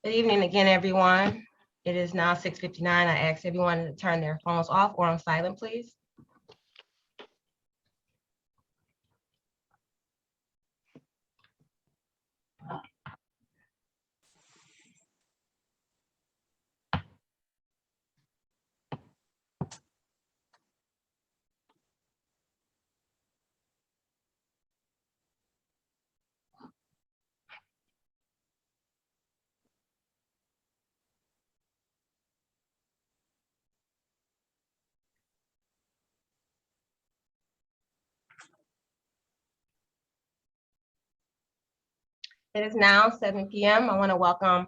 Good evening again, everyone. It is now 6:59. I ask everyone to turn their phones off or on silent, please. It is now 7 p.m. I want to welcome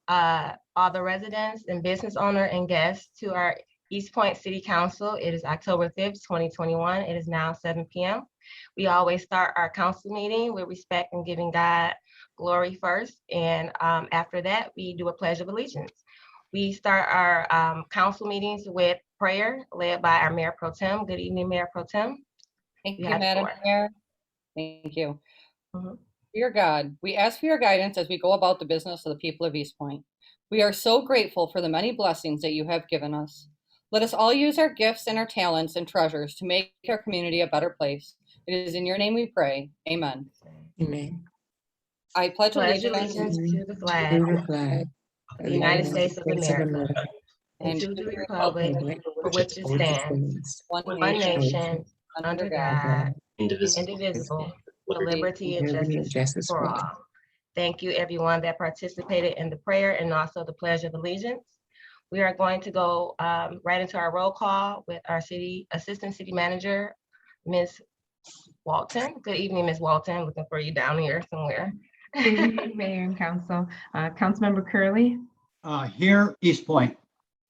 all the residents and business owner and guests to our Eastpointe City Council. It is October 5th, 2021. It is now 7 p.m. We always start our council meeting with respect and giving God glory first. And after that, we do a pledge of allegiance. We start our council meetings with prayer led by our Mayor Pro Tem. Good evening, Mayor Pro Tem. Thank you, Madam Mayor. Thank you. Dear God, we ask for your guidance as we go about the business of the people of Eastpointe. We are so grateful for the many blessings that you have given us. Let us all use our gifts and our talents and treasures to make our community a better place. It is in your name we pray. Amen. Amen. I pledge allegiance to the flag of the United States of America and to the republic for which it stands, one nation, under God, indivisible, with liberty and justice for all. Thank you, everyone that participated in the prayer and also the pledge of allegiance. We are going to go right into our roll call with our Assistant City Manager, Ms. Walton. Good evening, Ms. Walton. Looking for you down here somewhere. Good evening, Mayor and Council. Councilmember Curley. Here, Eastpointe.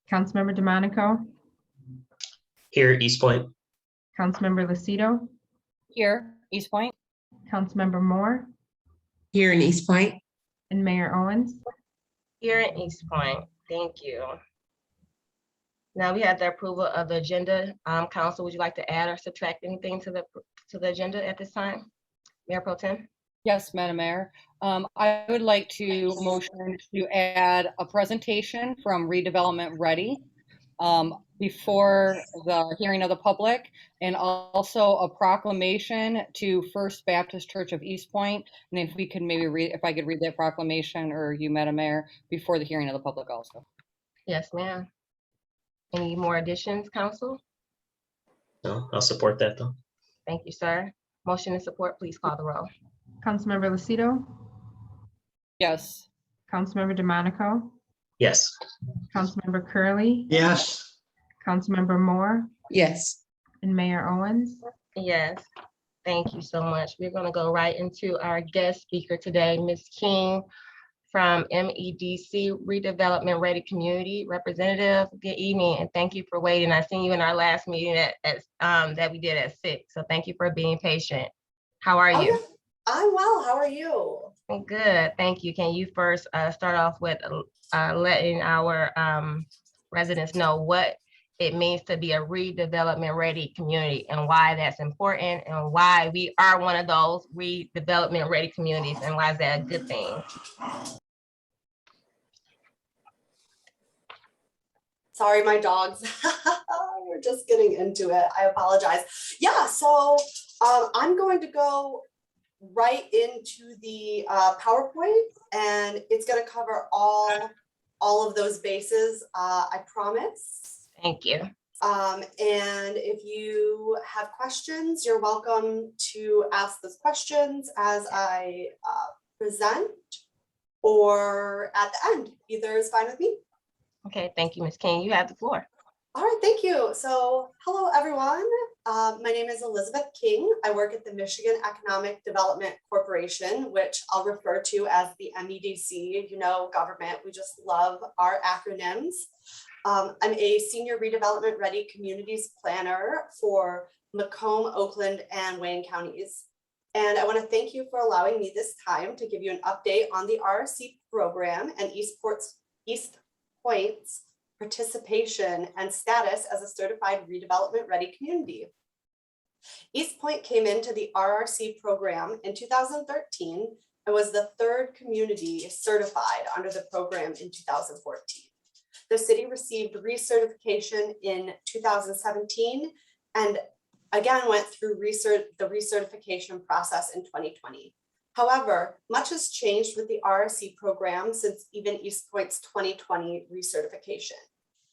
Councilmember DeMonico. Here, Eastpointe. Councilmember Lucido. here, Eastpointe. Councilmember Moore. Here in Eastpointe. And Mayor Owens. Here in Eastpointe. Thank you. Now we have the approval of the agenda. Council, would you like to add or subtract anything to the agenda at this time? Mayor Pro Tem? Yes, Madam Mayor. I would like to motion to add a presentation from Redevelopment Ready before the hearing of the public, and also a proclamation to First Baptist Church of Eastpointe. And if we could maybe if I could read that proclamation, or you, Madam Mayor, before the hearing of the public also. Yes, ma'am. Any more additions, Council? No, I'll support that though. Thank you, sir. Motion and support, please call the roll. Councilmember Lucido. Yes. Councilmember DeMonico. Yes. Councilmember Curley. Yes. Councilmember Moore. Yes. And Mayor Owens. Yes, thank you so much. We're going to go right into our guest speaker today, Ms. King from MEDC, Redevelopment Ready Community Representative. Good evening, and thank you for waiting. I seen you in our last meeting that we did at 6, so thank you for being patient. How are you? I'm well. How are you? Good, thank you. Can you first start off with letting our residents know what it means to be a redevelopment ready community and why that's important and why we are one of those redevelopment ready communities and why is that a good thing? Sorry, my dogs. We're just getting into it. I apologize. Yeah, so I'm going to go right into the PowerPoint, and it's going to cover all of those bases, I promise. Thank you. And if you have questions, you're welcome to ask those questions as I present or at the end. Either is fine with me. Okay, thank you, Ms. King. You have the floor. All right, thank you. So hello, everyone. My name is Elizabeth King. I work at the Michigan Economic Development Corporation, which I'll refer to as the MEDC. You know, government, we just love our acronyms. I'm a senior redevelopment ready communities planner for Macomb, Oakland, and Wayne counties. And I want to thank you for allowing me this time to give you an update on the RRC program and Eastpointe's participation and status as a certified redevelopment ready community. Eastpointe came into the RRC program in 2013 and was the third community certified under the program in 2014. The city received recertification in 2017 and again went through the recertification process in 2020. However, much has changed with the RSC program since even Eastpointe's 2020 recertification.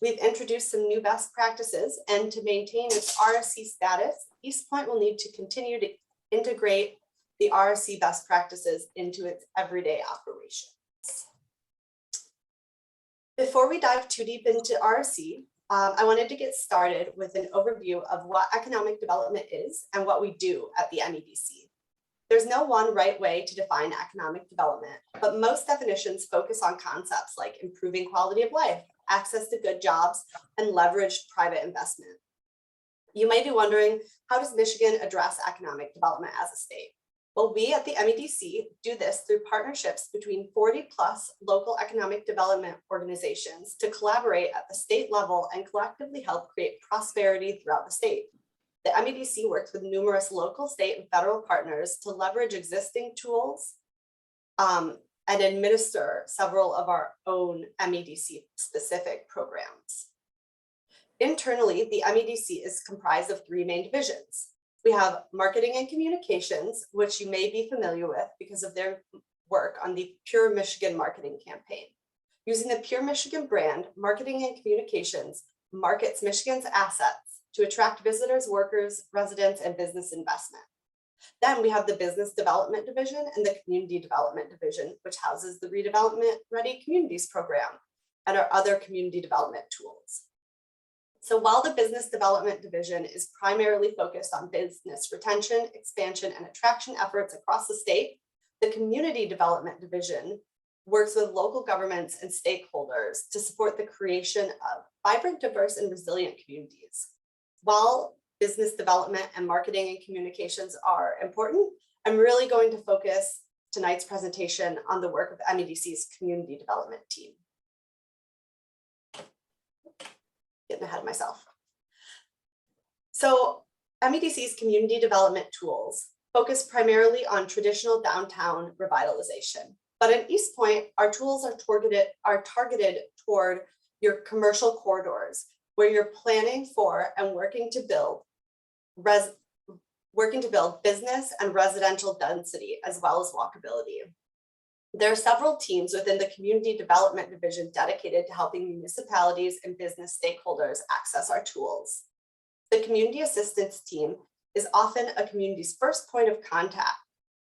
We've introduced some new best practices, and to maintain its RSC status, Eastpointe will need to continue to integrate the RSC best practices into its everyday operations. Before we dive too deep into RSC, I wanted to get started with an overview of what economic development is and what we do at the MEDC. There's no one right way to define economic development, but most definitions focus on concepts like improving quality of life, access to good jobs, and leveraged private investment. You may be wondering, how does Michigan address economic development as a state? Well, we at the MEDC do this through partnerships between 40+ local economic development organizations to collaborate at the state level and collectively help create prosperity throughout the state. The MEDC works with numerous local, state, and federal partners to leverage existing tools and administer several of our own MEDC specific programs. Internally, the MEDC is comprised of 3 main divisions. We have marketing and communications, which you may be familiar with because of their work on the Pure Michigan marketing campaign. Using the Pure Michigan brand, marketing and communications markets Michigan's assets to attract visitors, workers, residents, and business investment. Then we have the Business Development Division and the Community Development Division, which houses the Redevelopment Ready Communities program and our other community development tools. So while the Business Development Division is primarily focused on business retention, expansion, and attraction efforts across the state, the Community Development Division works with local governments and stakeholders to support the creation of vibrant, diverse, and resilient communities. While business development and marketing and communications are important, I'm really going to focus tonight's presentation on the work of MEDC's community development team. Getting ahead of myself. So MEDC's community development tools focus primarily on traditional downtown revitalization. But in Eastpointe, our tools are targeted toward your commercial corridors, where you're planning for and working to build business and residential density, as well as walkability. There are several teams within the Community Development Division dedicated to helping municipalities and business stakeholders access our tools. The Community Assistance Team is often a community's first point of contact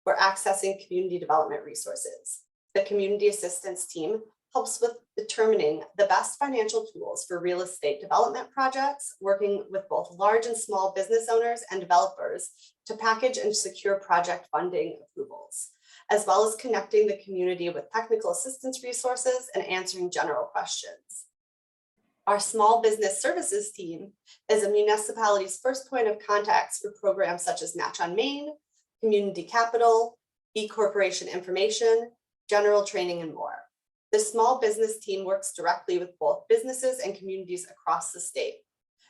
for accessing community development resources. The Community Assistance Team helps with determining the best financial tools for real estate development projects, working with both large and small business owners and developers to package and secure project funding approvals, as well as connecting the community with technical assistance resources and answering general questions. Our Small Business Services team is a municipality's first point of contacts for programs such as Match on Main, Community Capital, E-Corporation Information, General Training, and more. The small business team works directly with both businesses and communities across the state.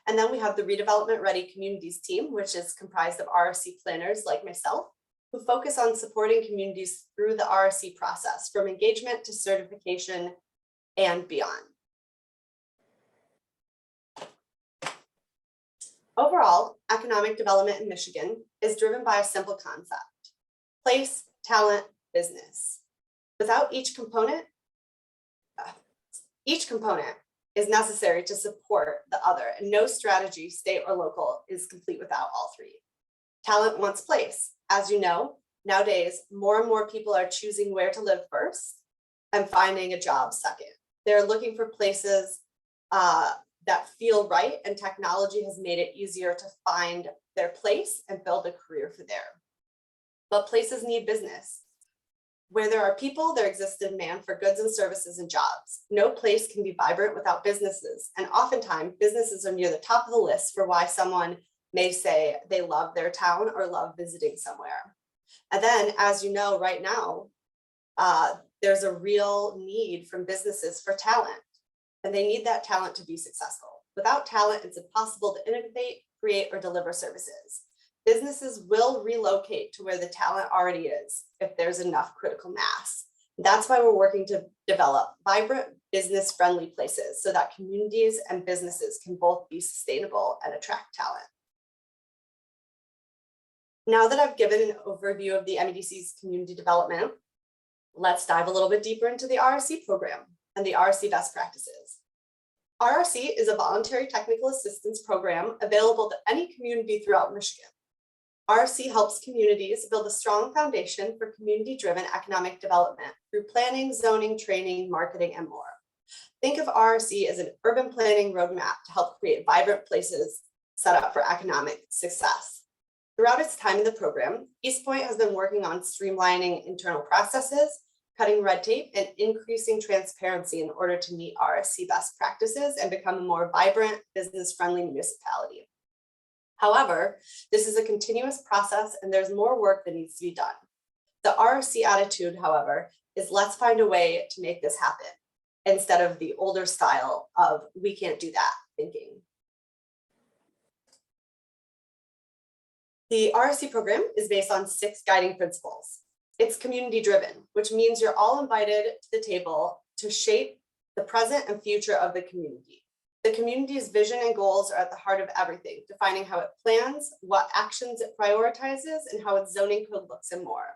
And then we have the Redevelopment Ready Communities team, which is comprised of RSC planners like myself, who focus on supporting communities through the RSC process, from engagement to certification and beyond. Overall, economic development in Michigan is driven by a simple concept: place, talent, business. Without each component is necessary to support the other, and no strategy, state or local, is complete without all 3. Talent wants place. As you know, nowadays, more and more people are choosing where to live first and finding a job second. They're looking for places that feel right, and technology has made it easier to find their place and build a career for there. But places need business. Where there are people, there exists demand for goods and services and jobs. No place can be vibrant without businesses, and oftentimes businesses are near the top of the list for why someone may say they love their town or love visiting somewhere. And then, as you know, right now, there's a real need from businesses for talent, and they need that talent to be successful. Without talent, it's impossible to innovate, create, or deliver services. businesses will relocate to where the talent already is if there's enough critical mass. That's why we're working to develop vibrant, business-friendly places so that communities and businesses can both be sustainable and attract talent. Now that I've given an overview of the MEDC's community development, let's dive a little bit deeper into the RRC program and the RRC best practices. RRC is a voluntary technical assistance program available to any community throughout Michigan. RRC helps communities build a strong foundation for community-driven economic development through planning, zoning, training, marketing, and more. Think of RRC as an urban planning roadmap to help create vibrant places set up for economic success. Throughout its time in the program, Eastpointe has been working on streamlining internal processes, cutting red tape, and increasing transparency in order to meet RRC best practices and become a more vibrant, business-friendly municipality. However, this is a continuous process and there's more work that needs to be done. The RRC attitude, however, is let's find a way to make this happen instead of the older style of we can't do that thinking. The RRC program is based on 6 guiding principles. It's community driven, which means you're all invited to the table to shape the present and future of the community. The community's vision and goals are at the heart of everything, defining how it plans, what actions it prioritizes, and how its zoning code looks and more.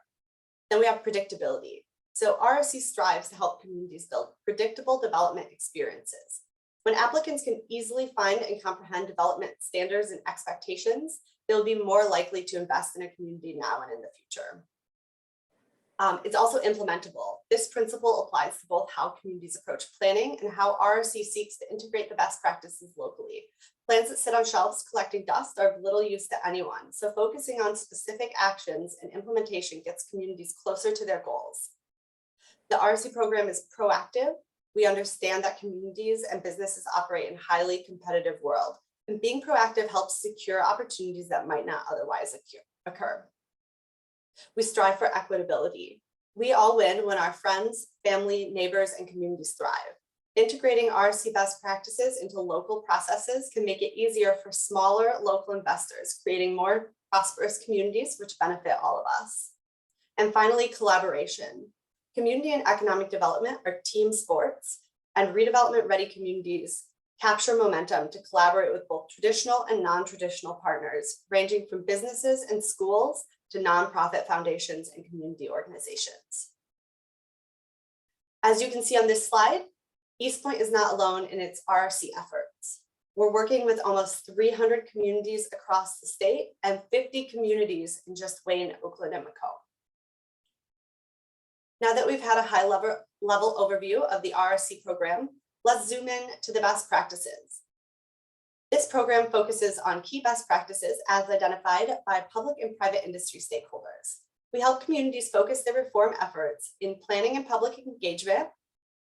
Then we have predictability. So RRC strives to help communities build predictable development experiences. When applicants can easily find and comprehend development standards and expectations, they'll be more likely to invest in a community now and in the future. It's also implementable. This principle applies to both how communities approach planning and how RRC seeks to integrate the best practices locally. Plans that sit on shelves collecting dust are of little use to anyone, so focusing on specific actions and implementation gets communities closer to their goals. The RRC program is proactive. We understand that communities and businesses operate in a highly competitive world, and being proactive helps secure opportunities that might not otherwise occur. We strive for equitability. We all win when our friends, family, neighbors, and communities thrive. Integrating RRC best practices into local processes can make it easier for smaller local investors, creating more prosperous communities which benefit all of us. And finally, collaboration. Community and economic development are team sports, and redevelopment-ready communities capture momentum to collaborate with both traditional and non-traditional partners, ranging from businesses and schools to nonprofit foundations and community organizations. As you can see on this slide, Eastpointe is not alone in its RRC efforts. We're working with almost 300 communities across the state and 50 communities in just Wayne, Oakland, and Macomb. Now that we've had a high level overview of the RRC program, let's zoom in to the best practices. This program focuses on key best practices as identified by public and private industry stakeholders. We help communities focus their reform efforts in planning and public engagement,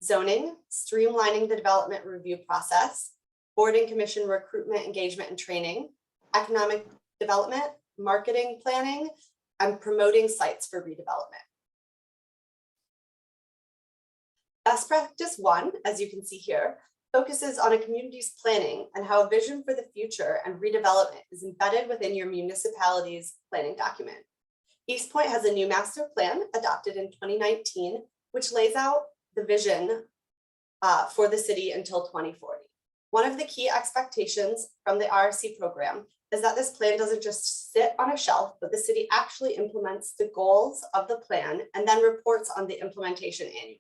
zoning, streamlining the development review process, board and commission recruitment, engagement, and training, economic development, marketing planning, and promoting sites for redevelopment. Best practice 1, as you can see here, focuses on a community's planning and how a vision for the future and redevelopment is embedded within your municipality's planning document. Eastpointe has a new master plan adopted in 2019, which lays out the vision for the city until 2040. One of the key expectations from the RRC program is that this plan doesn't just sit on a shelf, but the city actually implements the goals of the plan and then reports on the implementation annually.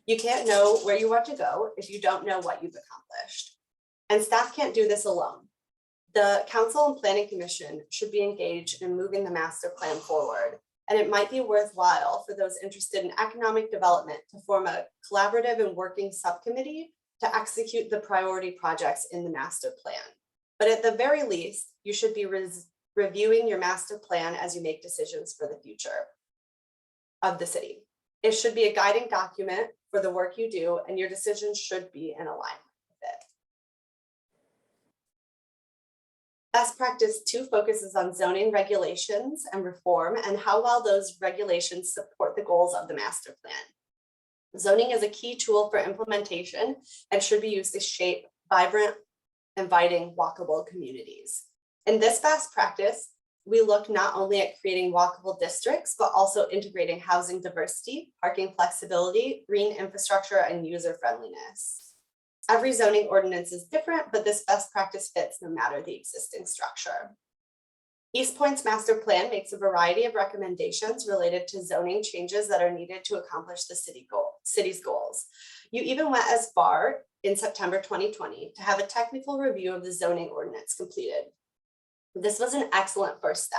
You can't know where you want to go if you don't know what you've accomplished. And staff can't do this alone. The Council and Planning Commission should be engaged in moving the master plan forward. And it might be worthwhile for those interested in economic development to form a collaborative and working subcommittee to execute the priority projects in the master plan. But at the very least, you should be reviewing your master plan as you make decisions for the future of the city. It should be a guiding document for the work you do, and your decisions should be in alignment with it. Best practice 2 focuses on zoning regulations and reform and how well those regulations support the goals of the master plan. Zoning is a key tool for implementation and should be used to shape vibrant, inviting, walkable communities. In this best practice, we look not only at creating walkable districts, but also integrating housing diversity, parking flexibility, green infrastructure, and user friendliness. Every zoning ordinance is different, but this best practice fits no matter the existing structure. Eastpointe's master plan makes a variety of recommendations related to zoning changes that are needed to accomplish the city's goals. You even went as far in September 2020 to have a technical review of the zoning ordinance completed. This was an excellent first step.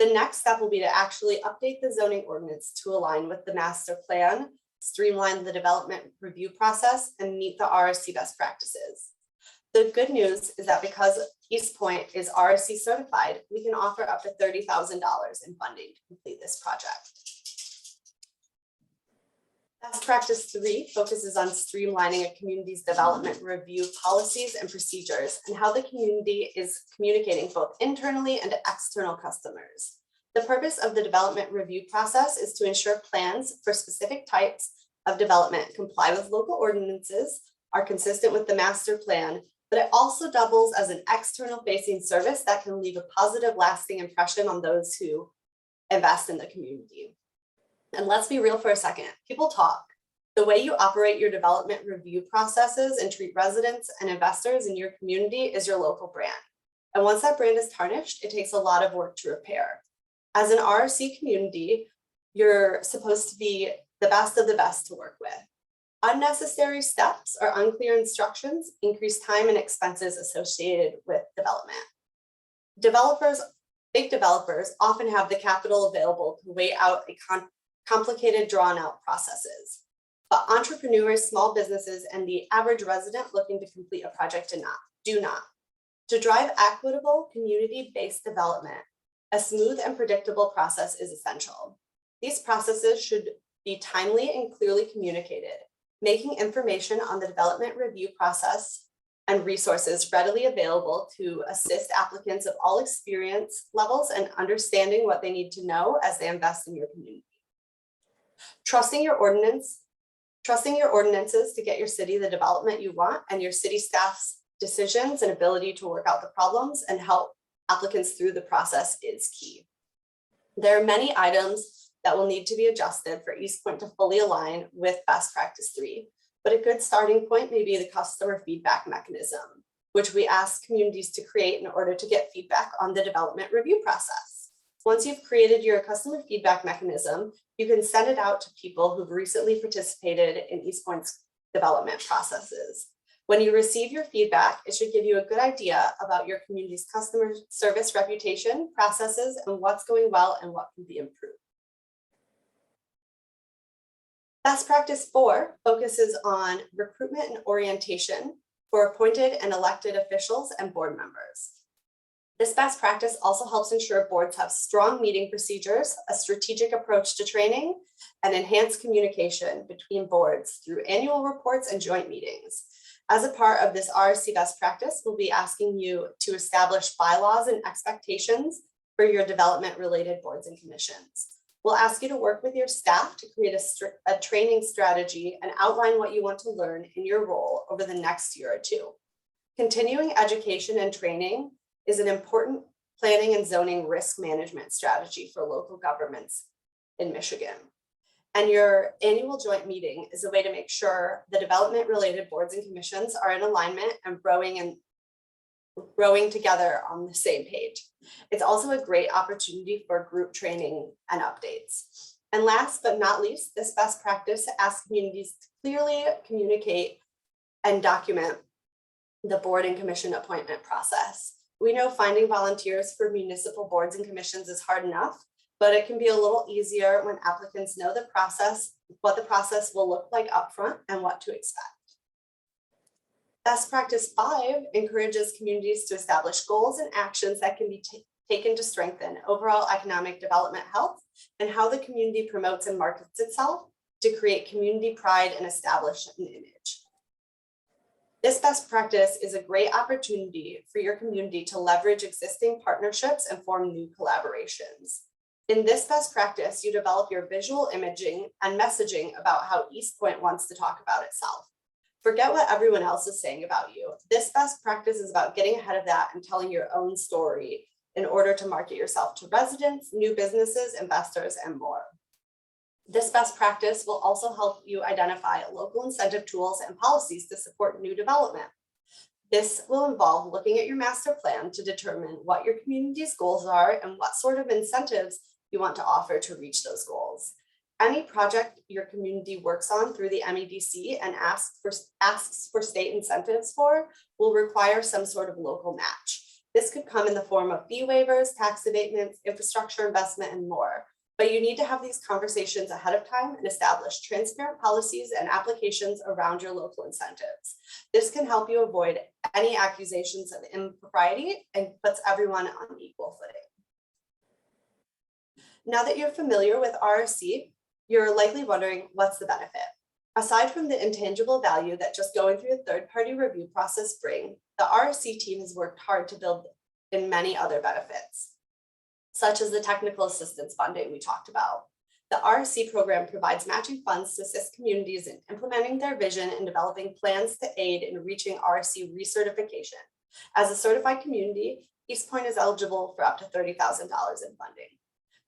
The next step will be to actually update the zoning ordinance to align with the master plan, streamline the development review process, and meet the RSC best practices. The good news is that because Eastpointe is RSC certified, we can offer up to $30,000 in funding to complete this project. Best practice 3 focuses on streamlining a community's development review policies and procedures and how the community is communicating both internally and to external customers. The purpose of the development review process is to ensure plans for specific types of development comply with local ordinances, are consistent with the master plan, but it also doubles as an external facing service that can leave a positive lasting impression on those who invest in the community. And let's be real for a second, people talk. The way you operate your development review processes and treat residents and investors in your community is your local brand. And once that brand is tarnished, it takes a lot of work to repair. As an RSC community, you're supposed to be the best of the best to work with. Unnecessary steps or unclear instructions increase time and expenses associated with development. Big developers often have the capital available to weigh out a complicated, drawn out processes. But entrepreneurs, small businesses, and the average resident looking to complete a project do not. To drive equitable, community-based development, a smooth and predictable process is essential. These processes should be timely and clearly communicated, making information on the development review process and resources readily available to assist applicants of all experience levels and understanding what they need to know as they invest in your community. Trusting your ordinances to get your city the development you want, and your city staff's decisions and ability to work out the problems and help applicants through the process is key. There are many items that will need to be adjusted for Eastpointe to fully align with best practice 3, but a good starting point may be the customer feedback mechanism, which we ask communities to create in order to get feedback on the development review process. Once you've created your customer feedback mechanism, you can send it out to people who've recently participated in Eastpointe's development processes. When you receive your feedback, it should give you a good idea about your community's customer service reputation, processes, and what's going well and what can be improved. Best practice 4 focuses on recruitment and orientation for appointed and elected officials and board members. This best practice also helps ensure boards have strong meeting procedures, a strategic approach to training, and enhanced communication between boards through annual reports and joint meetings. As a part of this RSC best practice, we'll be asking you to establish bylaws and expectations for your development-related boards and commissions. We'll ask you to work with your staff to create a training strategy and outline what you want to learn in your role over the next year or two. Continuing education and training is an important planning and zoning risk management strategy for local governments in Michigan. And your annual joint meeting is a way to make sure the development-related boards and commissions are in alignment and growing together on the same page. It's also a great opportunity for group training and updates. And last but not least, this best practice asks communities to clearly communicate and document the board and commission appointment process. We know finding volunteers for municipal boards and commissions is hard enough, but it can be a little easier when applicants know the process, what the process will look like upfront, and what to expect. Best practice 5 encourages communities to establish goals and actions that can be taken to strengthen overall economic development health and how the community promotes and markets itself to create community pride and establish an image. This best practice is a great opportunity for your community to leverage existing partnerships and form new collaborations. In this best practice, you develop your visual imaging and messaging about how Eastpointe wants to talk about itself. Forget what everyone else is saying about you. This best practice is about getting ahead of that and telling your own story in order to market yourself to residents, new businesses, investors, and more. This best practice will also help you identify local incentive tools and policies to support new development. This will involve looking at your master plan to determine what your community's goals are and what sort of incentives you want to offer to reach those goals. Any project your community works on through the MEDC and asks for state incentives for will require some sort of local match. This could come in the form of fee waivers, tax abatements, infrastructure investment, and more. But you need to have these conversations ahead of time and establish transparent policies and applications around your local incentives. This can help you avoid any accusations of impropriety and puts everyone on equal footing. Now that you're familiar with RRC, you're likely wondering, what's the benefit? Aside from the intangible value that just going through a third-party review process brings, the RRC team has worked hard to build in many other benefits, such as the technical assistance funding we talked about. The RRC program provides matching funds to assist communities in implementing their vision and developing plans to aid in reaching RRC recertification. As a certified community, Eastpointe is eligible for up to $30,000 in funding.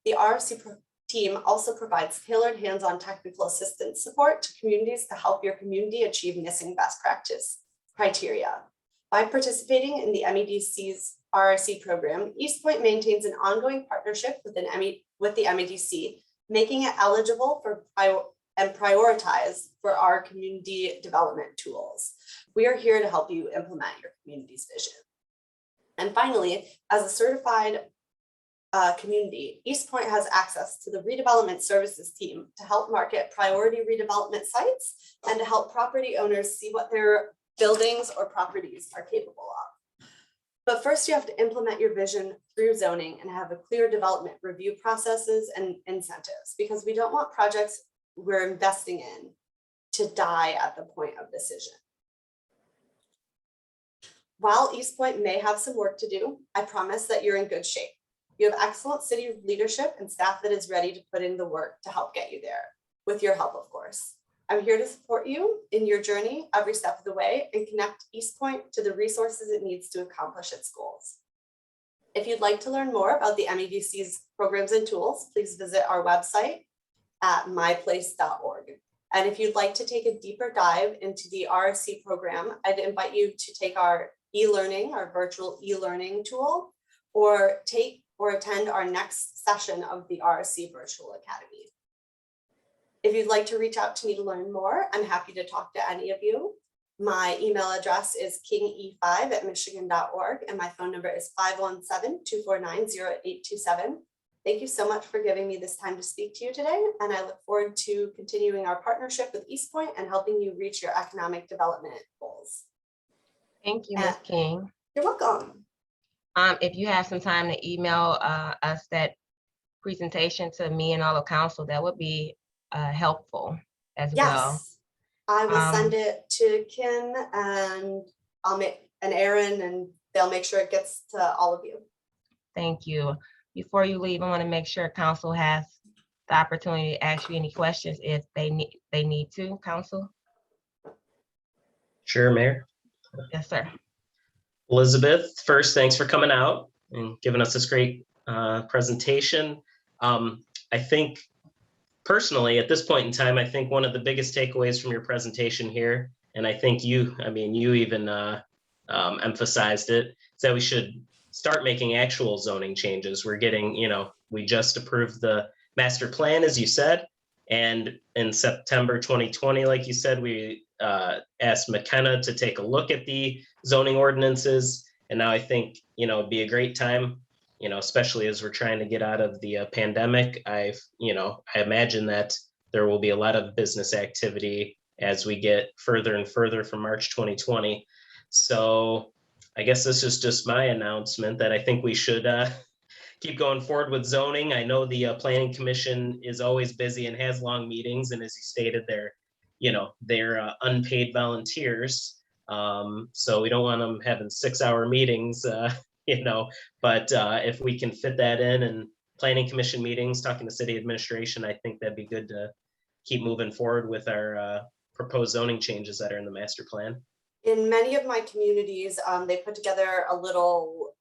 The RRC team also provides tailored hands-on technical assistance support to communities to help your community achieve missing best practice criteria. By participating in the MEDC's RRC program, Eastpointe maintains an ongoing partnership with the MEDC, making it eligible for and prioritized for our community development tools. We are here to help you implement your community's vision. And finally, as a certified community, Eastpointe has access to the redevelopment services team to help market priority redevelopment sites and to help property owners see what their buildings or properties are capable of. But first, you have to implement your vision through zoning and have a clear development review processes and incentives, because we don't want projects we're investing in to die at the point of decision. While Eastpointe may have some work to do, I promise that you're in good shape. You have excellent city leadership and staff that is ready to put in the work to help get you there, with your help, of course. I'm here to support you in your journey every step of the way and connect Eastpointe to the resources it needs to accomplish its goals. If you'd like to learn more about the MEDC's programs and tools, please visit our website at myplace.org. And if you'd like to take a deeper dive into the RRC program, I'd invite you to take our e-learning, our virtual e-learning tool, or attend our next session of the RRC Virtual Academy. If you'd like to reach out to me to learn more, I'm happy to talk to any of you. My email address is kinge5@michigan.org and my phone number is 517-249-0827. Thank you so much for giving me this time to speak to you today, and I look forward to continuing our partnership with Eastpointe and helping you reach your economic development goals. Thank you, Ms. King. You're welcome. If you have some time to email us that presentation to me and all of council, that would be helpful as well. Yes, I will send it to Kim and Aaron, and they'll make sure it gets to all of you. Thank you. Before you leave, I want to make sure council has the opportunity to ask you any questions if they need to, council. Sure, Mayor. Yes, sir. Elizabeth, first, thanks for coming out and giving us this great presentation. I think personally, at this point in time, I think one of the biggest takeaways from your presentation here, and I think you even emphasized it, is that we should start making actual zoning changes. We're getting, we just approved the master plan, as you said, and in September 2020, like you said, we asked McKenna to take a look at the zoning ordinances. And now I think, it'd be a great time, especially as we're trying to get out of the pandemic. I imagine that there will be a lot of business activity as we get further and further from March 2020. So I guess this is just my announcement that I think we should keep going forward with zoning. I know the Planning Commission is always busy and has long meetings. And as you stated, they're unpaid volunteers. So we don't want them having 6-hour meetings, but if we can fit that in and Planning Commission meetings, talking to city administration, I think that'd be good to keep moving forward with our proposed zoning changes that are in the master plan. In many of my communities, they put together a little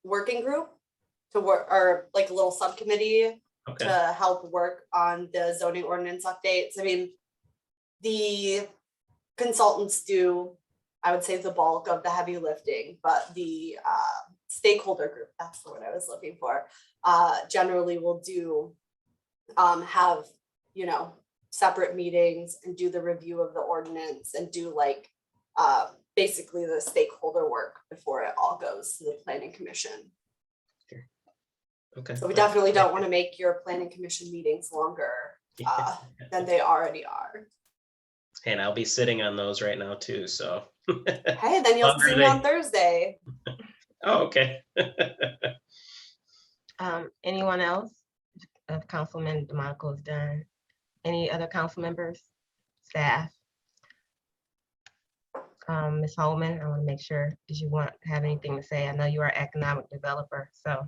working group to work, or like a little subcommittee Okay. to help work on the zoning ordinance updates. I mean, the consultants do, I would say, the bulk of the heavy lifting, but the stakeholder group, that's the word I was looking for, generally will do have, you know, separate meetings and do the review of the ordinance and do like basically the stakeholder work before it all goes to the planning commission. Okay. So we definitely don't want to make your planning commission meetings longer than they already are. And I'll be sitting on those right now too, so. Hey, then you'll Longer see me they- on Thursday. Oh, okay. Anyone else? Councilman DeMonico is done. Any other council members, staff? Ms. Holman, I want to make sure, did you have anything to say? I know you are an economic developer, so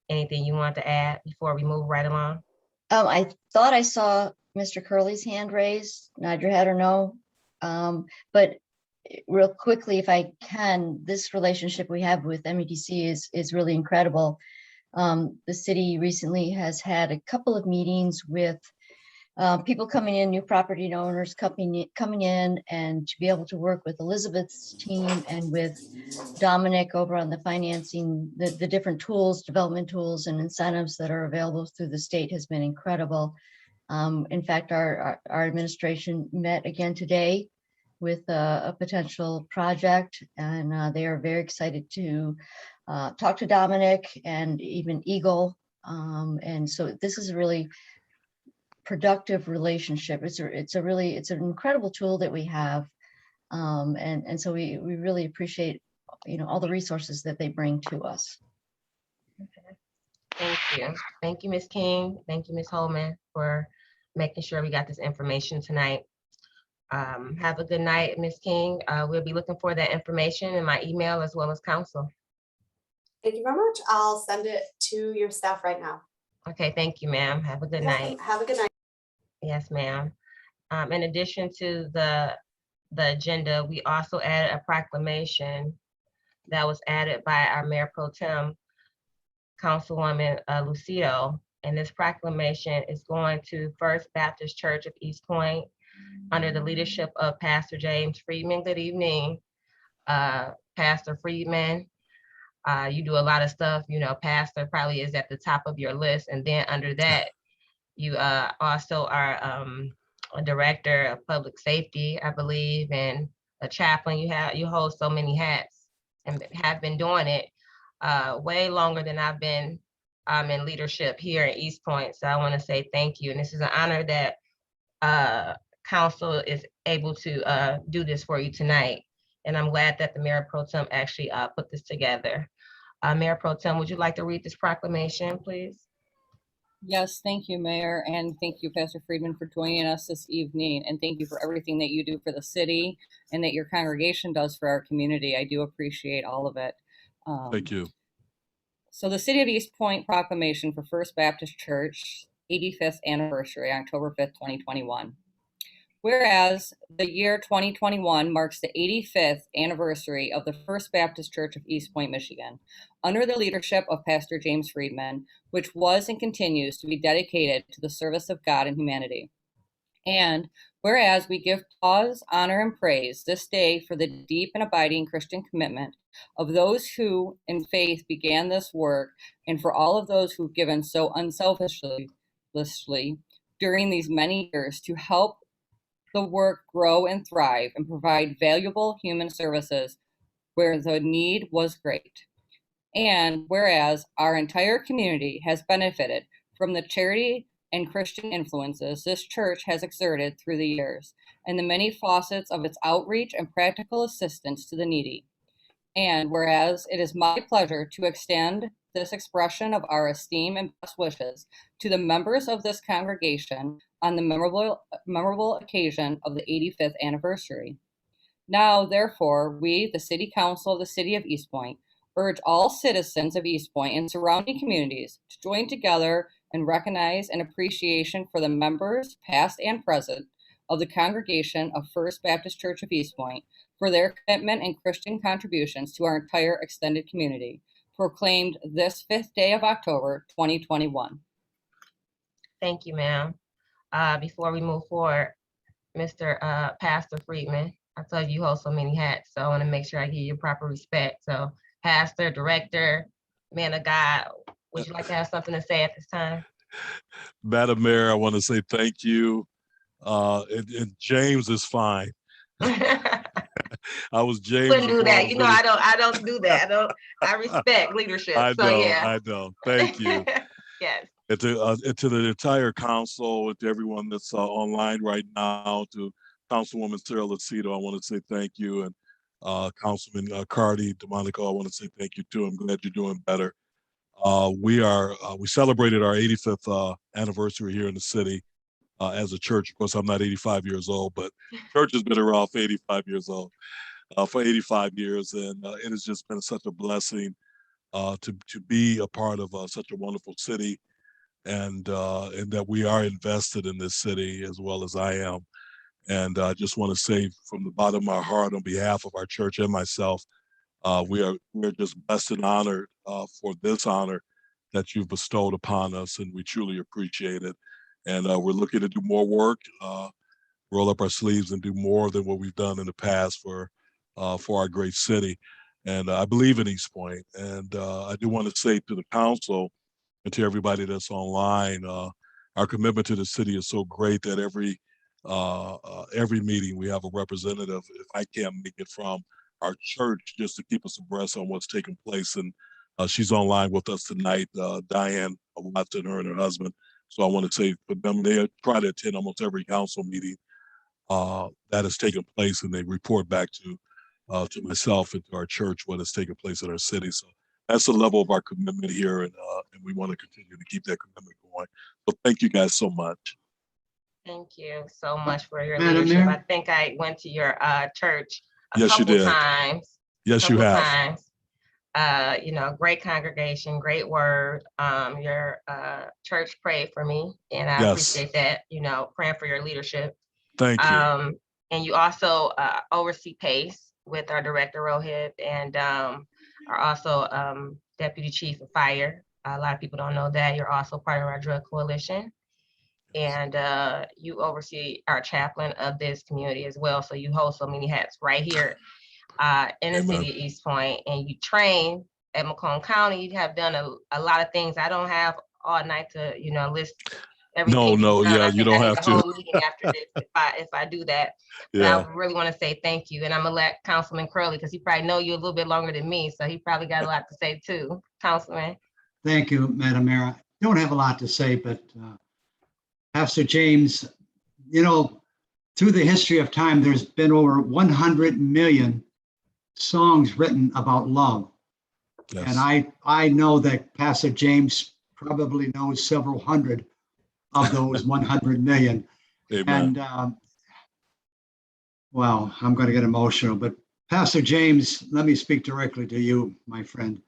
anything you want to add before we move right along? I thought I saw Mr. Curley's hand raised, nod your head or no. But real quickly, if I can, this relationship we have with MEDC is really incredible. The city recently has had a couple of meetings with people coming in, new property owners coming in, and to be able to work with Elizabeth's team and with Dominic over on the financing, the different tools, development tools and incentives that are available through the state has been incredible. In fact, our administration met again today with a potential project, and they are very excited to talk to Dominic and even Eagle. And so this is a really productive relationship. It's an incredible tool that we have. And so we really appreciate, you know, all the resources that they bring to us. Thank you. Thank you, Ms. King. Thank you, Ms. Holman, for making sure we got this information tonight. Have a good night, Ms. King. We'll be looking for that information in my email as well as council. Thank you very much. I'll send it to your staff right now. Okay, thank you, ma'am. Have a good night. Have a good night. Yes, ma'am. In addition to the agenda, we also added a proclamation that was added by our Mayor Pro Tem, Councilwoman Lucido. And this proclamation is going to First Baptist Church of Eastpointe under the leadership of Pastor James Friedman. Good evening, Pastor Friedman. You do a lot of stuff, you know, pastor probably is at the top of your list. And then under that, you also are a director of public safety, I believe, and a chaplain. You hold so many hats and have been doing it way longer than I've been in leadership here in Eastpointe. So I want to say thank you. And this is an honor that council is able to do this for you tonight. And I'm glad that the Mayor Pro Tem actually put this together. Mayor Pro Tem, would you like to read this proclamation, please? Yes, thank you, Mayor, and thank you, Pastor Friedman, for joining us this evening, and thank you for everything that you do for the city and that your congregation does for our community. I do appreciate all of it. Thank you. So the City of Eastpointe Proclamation for First Baptist Church, 85th anniversary, October 5th, 2021. Whereas the year 2021 marks the 85th anniversary of the First Baptist Church of Eastpointe, Michigan, under the leadership of Pastor James Friedman, which was and continues to be dedicated to the service of God and humanity. And whereas we give pause, honor, and praise this day for the deep and abiding Christian commitment of those who in faith began this work, and for all of those who've given so unselfishly during these many years to help the work grow and thrive and provide valuable human services where the need was great. And whereas our entire community has benefited from the charity and Christian influences this church has exerted through the years and the many facets of its outreach and practical assistance to the needy. And whereas it is my pleasure to extend this expression of our esteem and best wishes to the members of this congregation on the memorable occasion of the 85th anniversary. Now, therefore, we, the City Council of the City of Eastpointe, urge all citizens of Eastpointe and surrounding communities to join together and recognize an appreciation for the members, past and present, of the congregation of First Baptist Church of Eastpointe for their commitment and Christian contributions to our entire extended community, proclaimed this 5th day of October, 2021. Thank you, ma'am. Before we move forward, Mr. Pastor Friedman, I told you hold so many hats, so I want to make sure I give you proper respect. So pastor, director, man of God, would you like to have something to say at this time? Madam Mayor, I want to say thank you. And James is fine. I was James. Wouldn't do that. You know, I don't do that. I respect leadership. I so know, yeah. I know. Thank you. Yes. And to the entire council, and to everyone that's online right now, to Councilwoman Sarah Lucido, I want to say thank you. And Councilman Cardi, DeMonico, I want to say thank you too. I'm glad you're doing better. We celebrated our 85th anniversary here in the city as a church. Of course, I'm not 85 years old, but church has been around for 85 years old, for 85 years. And it has just been such a blessing to be a part of such a wonderful city, and that we are invested in this city as well as I am. And I just want to say from the bottom of my heart, on behalf of our church and myself, we're just blessed and honored for this honor that you've bestowed upon us, and we truly appreciate it. And we're looking to do more work, roll up our sleeves and do more than what we've done in the past for our great city. And I believe in Eastpointe. And I do want to say to the council and to everybody that's online, our commitment to the city is so great that every meeting we have a representative, if I can't make it from our church, just to keep us abreast on what's taking place. And she's online with us tonight, Diane Watson, her and her husband. So I want to say for them, they try to attend almost every council meeting that has taken place, and they report back to myself and to our church what has taken place in our city. So that's the level of our commitment here, and we want to continue to keep that commitment going. So thank you guys so much. Thank you so much for your Madam leadership. Mayor? I think I went to your church a Yes, you couple did. times. Yes, you have. Times. You know, great congregation, great word. Your church prayed for me, and I Yes. appreciate that, you know, praying for your leadership. Thank you. And you also oversee PACE with our director, Rohit, and are also Deputy Chief of Fire. A lot of people don't know that. You're also part of our drug coalition. And you oversee our chaplain of this community as well. So you hold so many hats right here in the city of Eastpointe, and you train at Macomb County. You have done a lot of things. I don't have all night to, you know, list everything. No, yeah, you don't have to. A whole meeting after this if I do that. But Yeah. I really want to say thank you, and I'm gonna let Councilman Curley, because he probably know you a little bit longer than me, so he probably got a lot to say too. Councilman. Thank you, Madam Mayor. I don't have a lot to say, but Pastor James, you know, through the history of time, there's been over 100 million songs written about love. Yes. And I know that Pastor James probably knows several hundred of those 100 million. Amen. And well, I'm going to get emotional, but Pastor James, let me speak directly to you, my friend.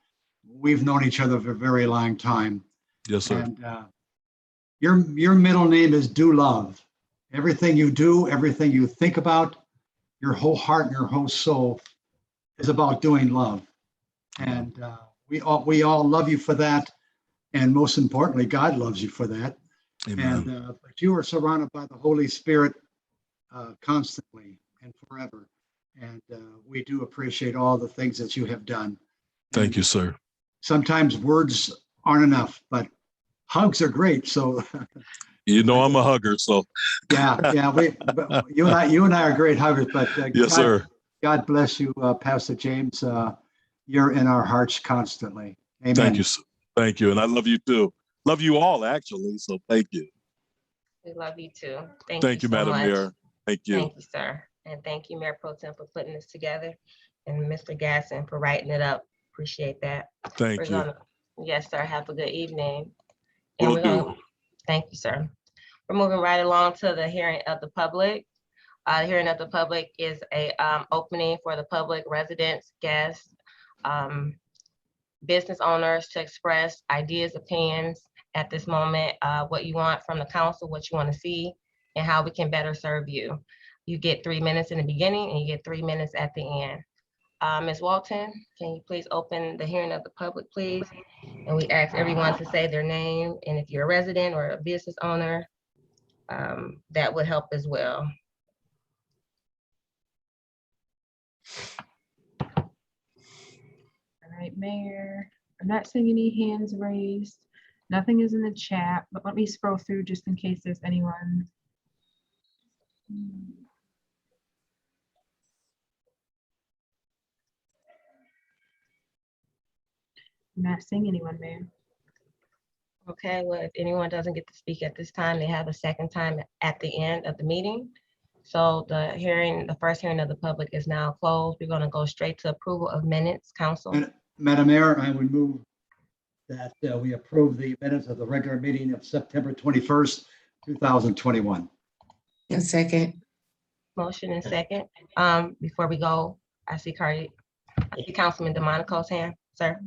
We've known each other for a very long time. Yes, sir. And your middle name is Do Love. Everything you do, everything you think about, your whole heart and your whole soul is about doing love. And we all love you for that. And most importantly, God loves you for that. Amen. And but you are surrounded by the Holy Spirit constantly and forever. And we do appreciate all the things that you have done. Thank you, sir. Sometimes words aren't enough, but hugs are great. So you know I'm a hugger, so yeah. You and I are great huggers. But yes, sir. God bless you, Pastor James. You're in our hearts constantly. Amen. Thank you, sir. Thank you, and I love you too. Love you all, actually. So thank you. We love you too. Thank you, so Madam much. Mayor. Thank you. Thank you, sir. And thank you, Mayor Pro Tem, for putting this together, and Mr. Gasson for writing it up. Appreciate that. Thank you. Yes, sir. Have a good evening. Will do. Thank you, sir. We're moving right along to the hearing of the public. The hearing of the public is a opening for the public, residents, guests, business owners to express ideas, opinions at this moment, what you want from the council, what you want to see, and how we can better serve you. You get 3 minutes in the beginning and you get 3 minutes at the end. Ms. Walton, can you please open the hearing of the public, please? And we ask everyone to say their name, and if you're a resident or a business owner, that would help as well. All right, Mayor, I'm not seeing any hands raised. Nothing is in the chat, but let me scroll through just in case there's anyone. I'm not seeing anyone, Mayor. Okay, well, if anyone doesn't get to speak at this time, they have a second time at the end of the meeting. So the first hearing of the public is now closed. We're gonna go straight to approval of minutes, council. Madam Mayor, I would move that we approve the minutes of the regular meeting of September 21st, 2021. A second. Motion and second. Before we go, I see Councilman DeMonico's hand, sir.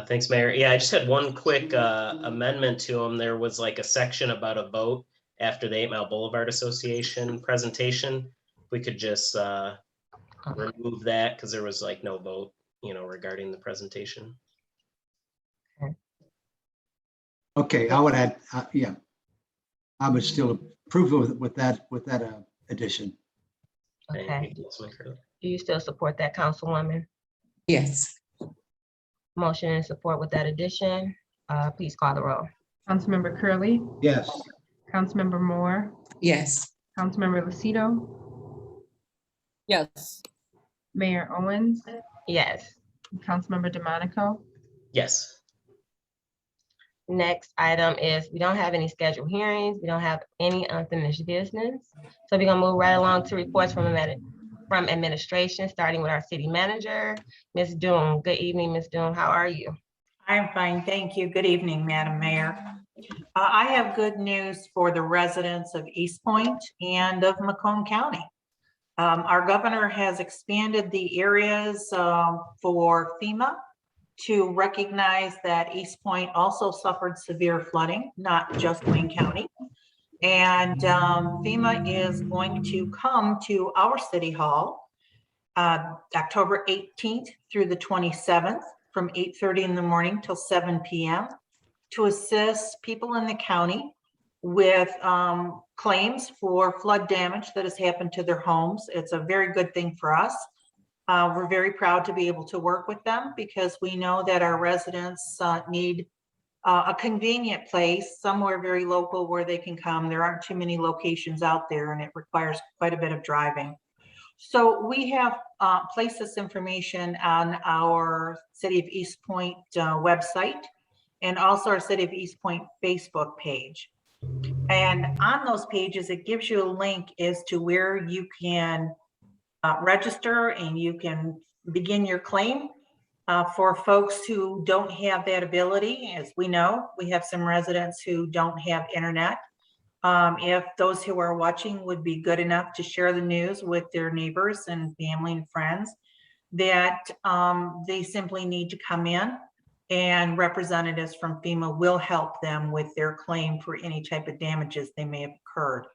Thanks, Mayor. Yeah, I just had one quick amendment to them. There was like a section about a vote after the 8 Mile Boulevard Association presentation. We could just remove that because there was like no vote, regarding the presentation. Okay, I would add, yeah, I would still approve with that addition. Okay. Do you still support that, Councilwoman? Yes. Motion and support with that addition. Please call the roll. Councilmember Curley, Yes. Councilmember Moore, Yes. Councilmember Lucido, Yes. Mayor Owens, Yes. and Councilmember DeMonico. Yes. Next item is we don't have any scheduled hearings. We don't have any unfinished business. So we're gonna move right along to reports from administration, starting with our city manager, Ms. Doom. Good evening, Ms. Doom. How are you? I'm fine, thank you. Good evening, Madam Mayor. I have good news for the residents of Eastpointe and of Macomb County. Our governor has expanded the areas for FEMA to recognize that Eastpointe also suffered severe flooding, not just Wayne County. And FEMA is going to come to our city hall October 18th through the 27th from 8:30 in the morning till 7 p.m. to assist people in the county with claims for flood damage that has happened to their homes. It's a very good thing for us. We're very proud to be able to work with them because we know that our residents need a convenient place, somewhere very local where they can come. There aren't too many locations out there and it requires quite a bit of driving. So we have placed this information on our City of Eastpointe website and also our City of Eastpointe Facebook page. And on those pages, it gives you a link as to where you can register and you can begin your claim. For folks who don't have that ability, as we know, we have some residents who don't have internet. If those who are watching would be good enough to share the news with their neighbors and family and friends, that they simply need to come in and representatives from FEMA will help them with their claim for any type of damages they may have occurred.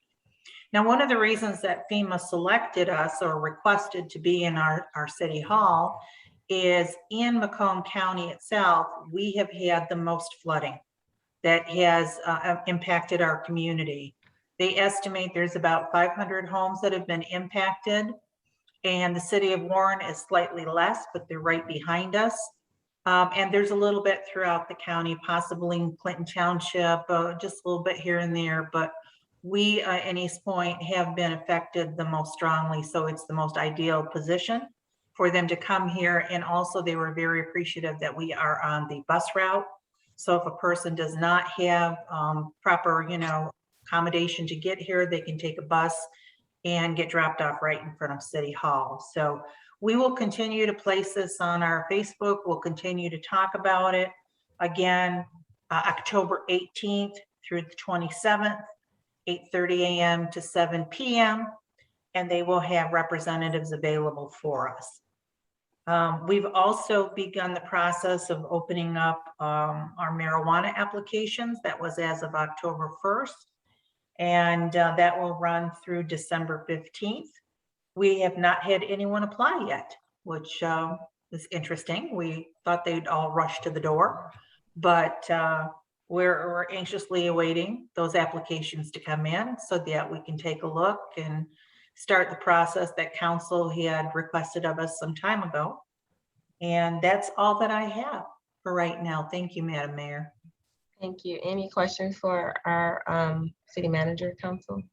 Now, one of the reasons that FEMA selected us or requested to be in our city hall is in Macomb County itself, we have had the most flooding that has impacted our community. They estimate there's about 500 homes that have been impacted, and the city of Warren is slightly less, but they're right behind us. And there's a little bit throughout the county, possibly in Clinton Township, just a little bit here and there, but we in Eastpointe have been affected the most strongly, so it's the most ideal position for them to come here. And also they were very appreciative that we are on the bus route. So if a person does not have proper, accommodation to get here, they can take a bus and get dropped off right in front of City Hall. So we will continue to place this on our Facebook. We'll continue to talk about it. Again, October 18th through the 27th, 8:30 a.m. to 7 p.m. And they will have representatives available for us. We've also begun the process of opening up our marijuana applications. That was as of October 1st. And that will run through December 15th. We have not had anyone apply yet. which is interesting. We thought they'd all rush to the door, but we're anxiously awaiting those applications to come in so that we can take a look and start the process that council had requested of us some time ago. And that's all that I have for right now. Thank you, Madam Mayor. Thank you. Any questions for our city manager, Councilman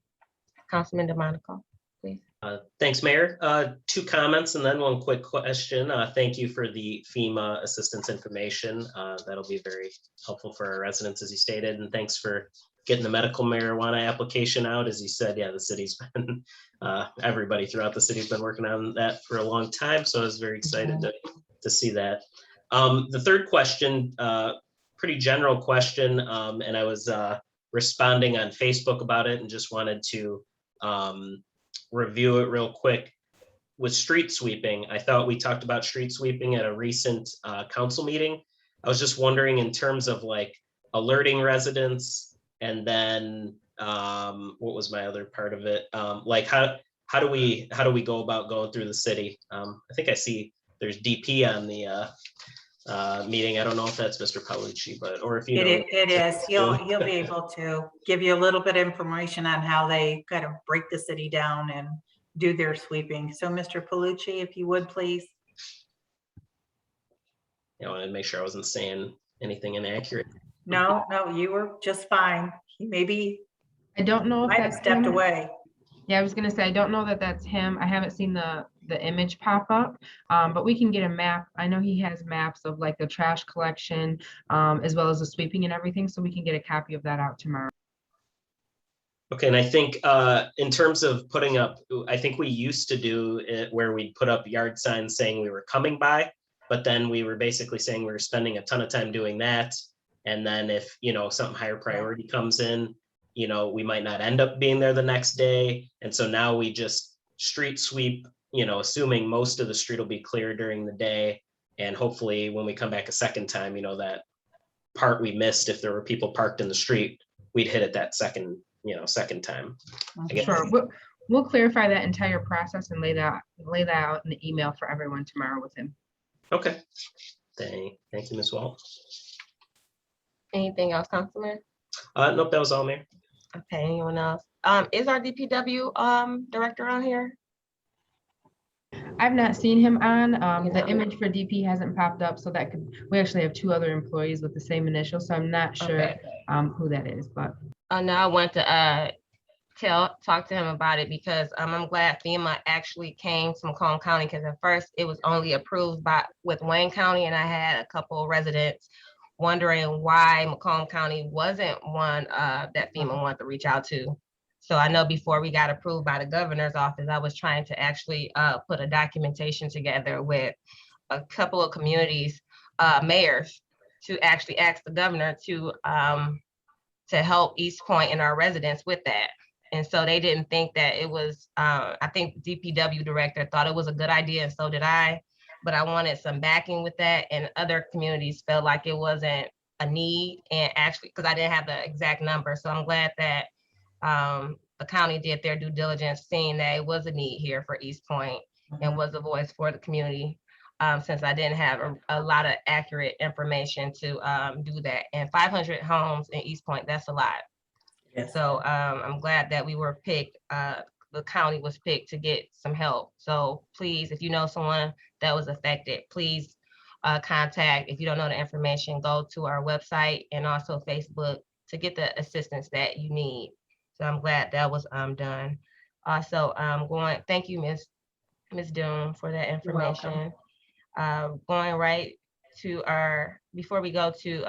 DeMonico, please? Thanks, Mayor. 2 comments and then 1 quick question. Thank you for the FEMA assistance information. That'll be very helpful for our residents, as you stated. And thanks for getting the medical marijuana application out. As you said, yeah, the city's been, everybody throughout the city's been working on that for a long time. So I was very excited to see that. The 3rd question, pretty general question, and I was responding on Facebook about it and just wanted to review it real quick. With street sweeping, I thought we talked about street sweeping at a recent council meeting. I was just wondering, in terms of like alerting residents, and then what was my other part of it? Like how do we go about going through the city? I think I see there's DP on the meeting. I don't know if that's Mr. Paolucci, but or if you know. It is. He'll be able to give you a little bit of information on how they kind of break the city down and do their sweeping. So Mr. Paolucci, if you would, please. I wanted to make sure I wasn't saying anything inaccurate. No, you were just fine. He maybe I don't know if might have that's stepped him. away. Yeah, I was gonna say, I don't know that that's him. I haven't seen the image pop up, but we can get a map. I know he has maps of like the trash collection, as well as the sweeping and everything, so we can get a copy of that out tomorrow. Okay, and I think in terms of putting up, I think we used to do it where we'd put up yard signs saying we were coming by, but then we were basically saying we were spending a ton of time doing that. And then if, you know, something higher priority comes in, you know, we might not end up being there the next day. And so now we just street sweep, you know, assuming most of the street will be clear during the day. And hopefully when we come back a second time, you know, that part we missed, if there were people parked in the street, we'd hit it that second time. Sure, we'll clarify that entire process and lay that out in the email for everyone tomorrow with him. Okay. Thank you, Ms. Walt. Anything else, Councilman? Nope, that was all, Mayor. Okay, anyone else? Is our DPW director on here? I've not seen him on. The Yeah. image for DP hasn't popped up, so that could, we actually have 2 other employees with the same initial, so I'm not sure Okay. who that is, but. No, I want to talk to him about it because I'm glad FEMA actually came to Macomb County, because at first it was only approved with Wayne County, and I had a couple of residents wondering why Macomb County wasn't one that FEMA wanted to reach out to. So I know before we got approved by the governor's office, I was trying to actually put a documentation together with a couple of communities, mayors, to actually ask the governor to help Eastpointe and our residents with that. And so they didn't think that it was, I think the DPW director thought it was a good idea, and so did I. But I wanted some backing with that, and other communities felt like it wasn't a need, and actually, because I didn't have the exact number. So I'm glad that the county did their due diligence, seeing that it was a need here for Eastpointe and was a voice for the community, since I didn't have a lot of accurate information to do that. And 500 homes in Eastpointe, that's a lot. Yes. So I'm glad that we were picked, the county was picked to get some help. So please, if you know someone that was affected, please contact. If you don't know the information, go to our website and also Facebook to get the assistance that you need. So I'm glad that was done. Also, thank you, Ms. Doom, for that information. Going right to before we go to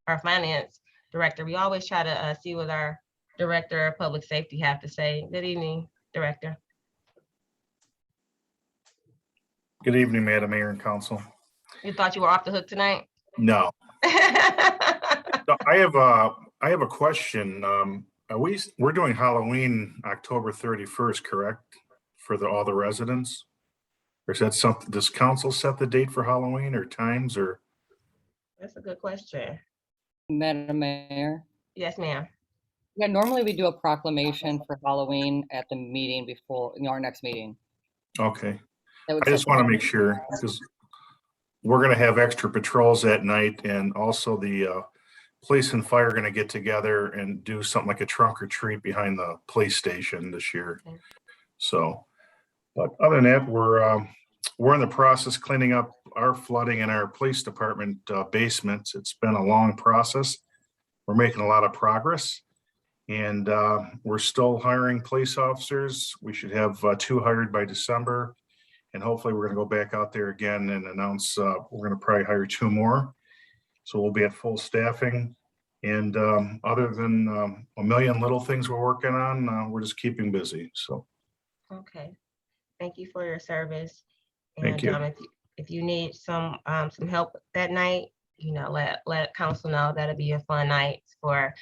our finance director, we always try to see what our director of public safety have to say. Good evening, director. Good evening, Madam Mayor and Council. You thought you were off the hook tonight? No. So I have a question. We're doing Halloween October 31st, correct? For all the residents? Or is that something, does council set the date for Halloween or times or? That's a good question. Madam Mayor. Yes, ma'am. Yeah, normally we do a proclamation for Halloween at the meeting before, our next meeting. Okay. would I just set want the- to make sure, because we're going to have extra patrols that night, and also the police and fire are going to get together and do something like a trunk or treat behind the police station this year. Okay. So, but other than that, we're in the process cleaning up our flooding in our police department basements. It's been a long process. We're making a lot of progress, and we're still hiring police officers. We should have 2 hired by December. And hopefully we're going to go back out there again and announce we're going to probably hire 2 more. So we'll be at full staffing. And other than a million little things we're working on, we're just keeping busy. So Okay. Thank you for your service. Thank And you. if you need some help that night, let council know. That'll be a fun night for,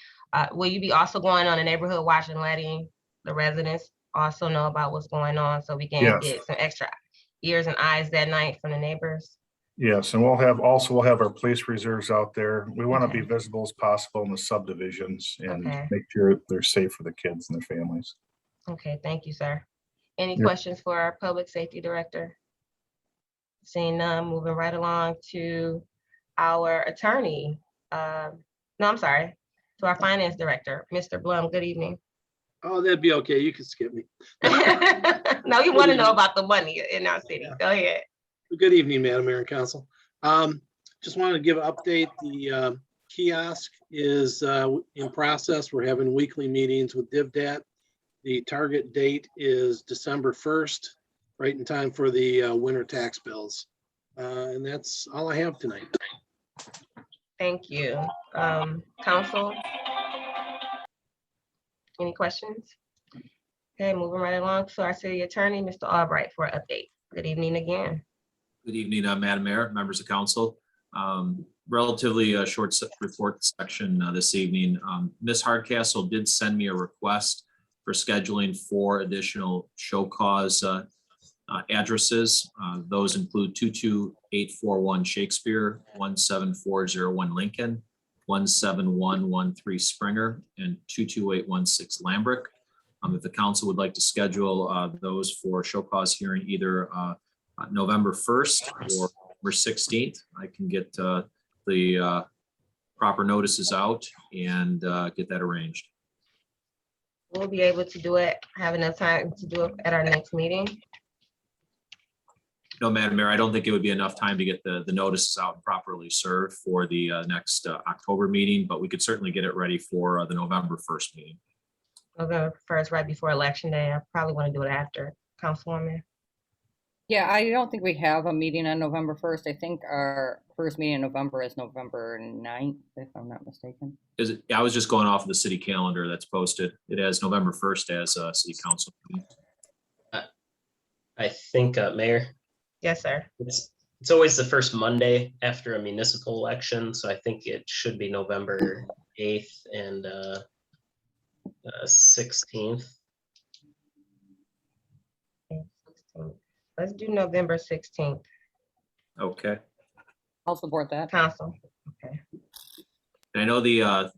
will you be also going on a neighborhood watch and letting the residents also know about what's going on so we can Yes. get some extra ears and eyes that night from the neighbors? Yes, and we'll have our police reserves out there. We want to be Okay. visible as possible in the subdivisions and Okay. make sure they're safe for the kids and their families. Okay, thank you, sir. Any Yep. questions for our public safety director? Seeing none, moving right along to our attorney. No, I'm sorry, to our finance director, Mr. Blum. Good evening. Oh, that'd be okay. You can skip me. No, you want to know about the money in our city. Go ahead. Good evening, Madam Mayor and Council. Just wanted to give an update. The kiosk is in process. We're having weekly meetings with DivDat. The target date is December 1st, right in time for the winter tax bills. And that's all I have tonight. Thank you. Council? Any questions? Okay, moving right along to our city attorney, Mr. Albright, for an update. Good evening again. Good evening, Madam Mayor, members of council. Relatively short report section this evening. Ms. Hardcastle did send me a request for scheduling 4 additional show cause addresses. Those include 22841 Shakespeare, 17401 Lincoln, 17113 Springer, and 22816 Lambrick. If the council would like to schedule those for show cause hearing either November 1st or November 16th, I can get the proper notices out and get that arranged. We'll be able to do it, have enough time to do it at our next meeting. No, Madam Mayor, I don't think it would be enough time to get the notices out and properly served for the next October meeting, but we could certainly get it ready for the November 1st meeting. November 1st, right before Election Day. I probably want to do it after, Councilwoman. Yeah, I don't think we have a meeting on November 1st. I think our first meeting in November is November 9th, if I'm not mistaken. I was just going off of the city calendar that's posted. It has November 1st as a city council meeting. I think, Mayor, Yes, sir. it's always the first Monday after a municipal election, so I think it should be November 8th and 16th. Let's do November 16th, Okay. I'll support that. Council. Okay. And I know the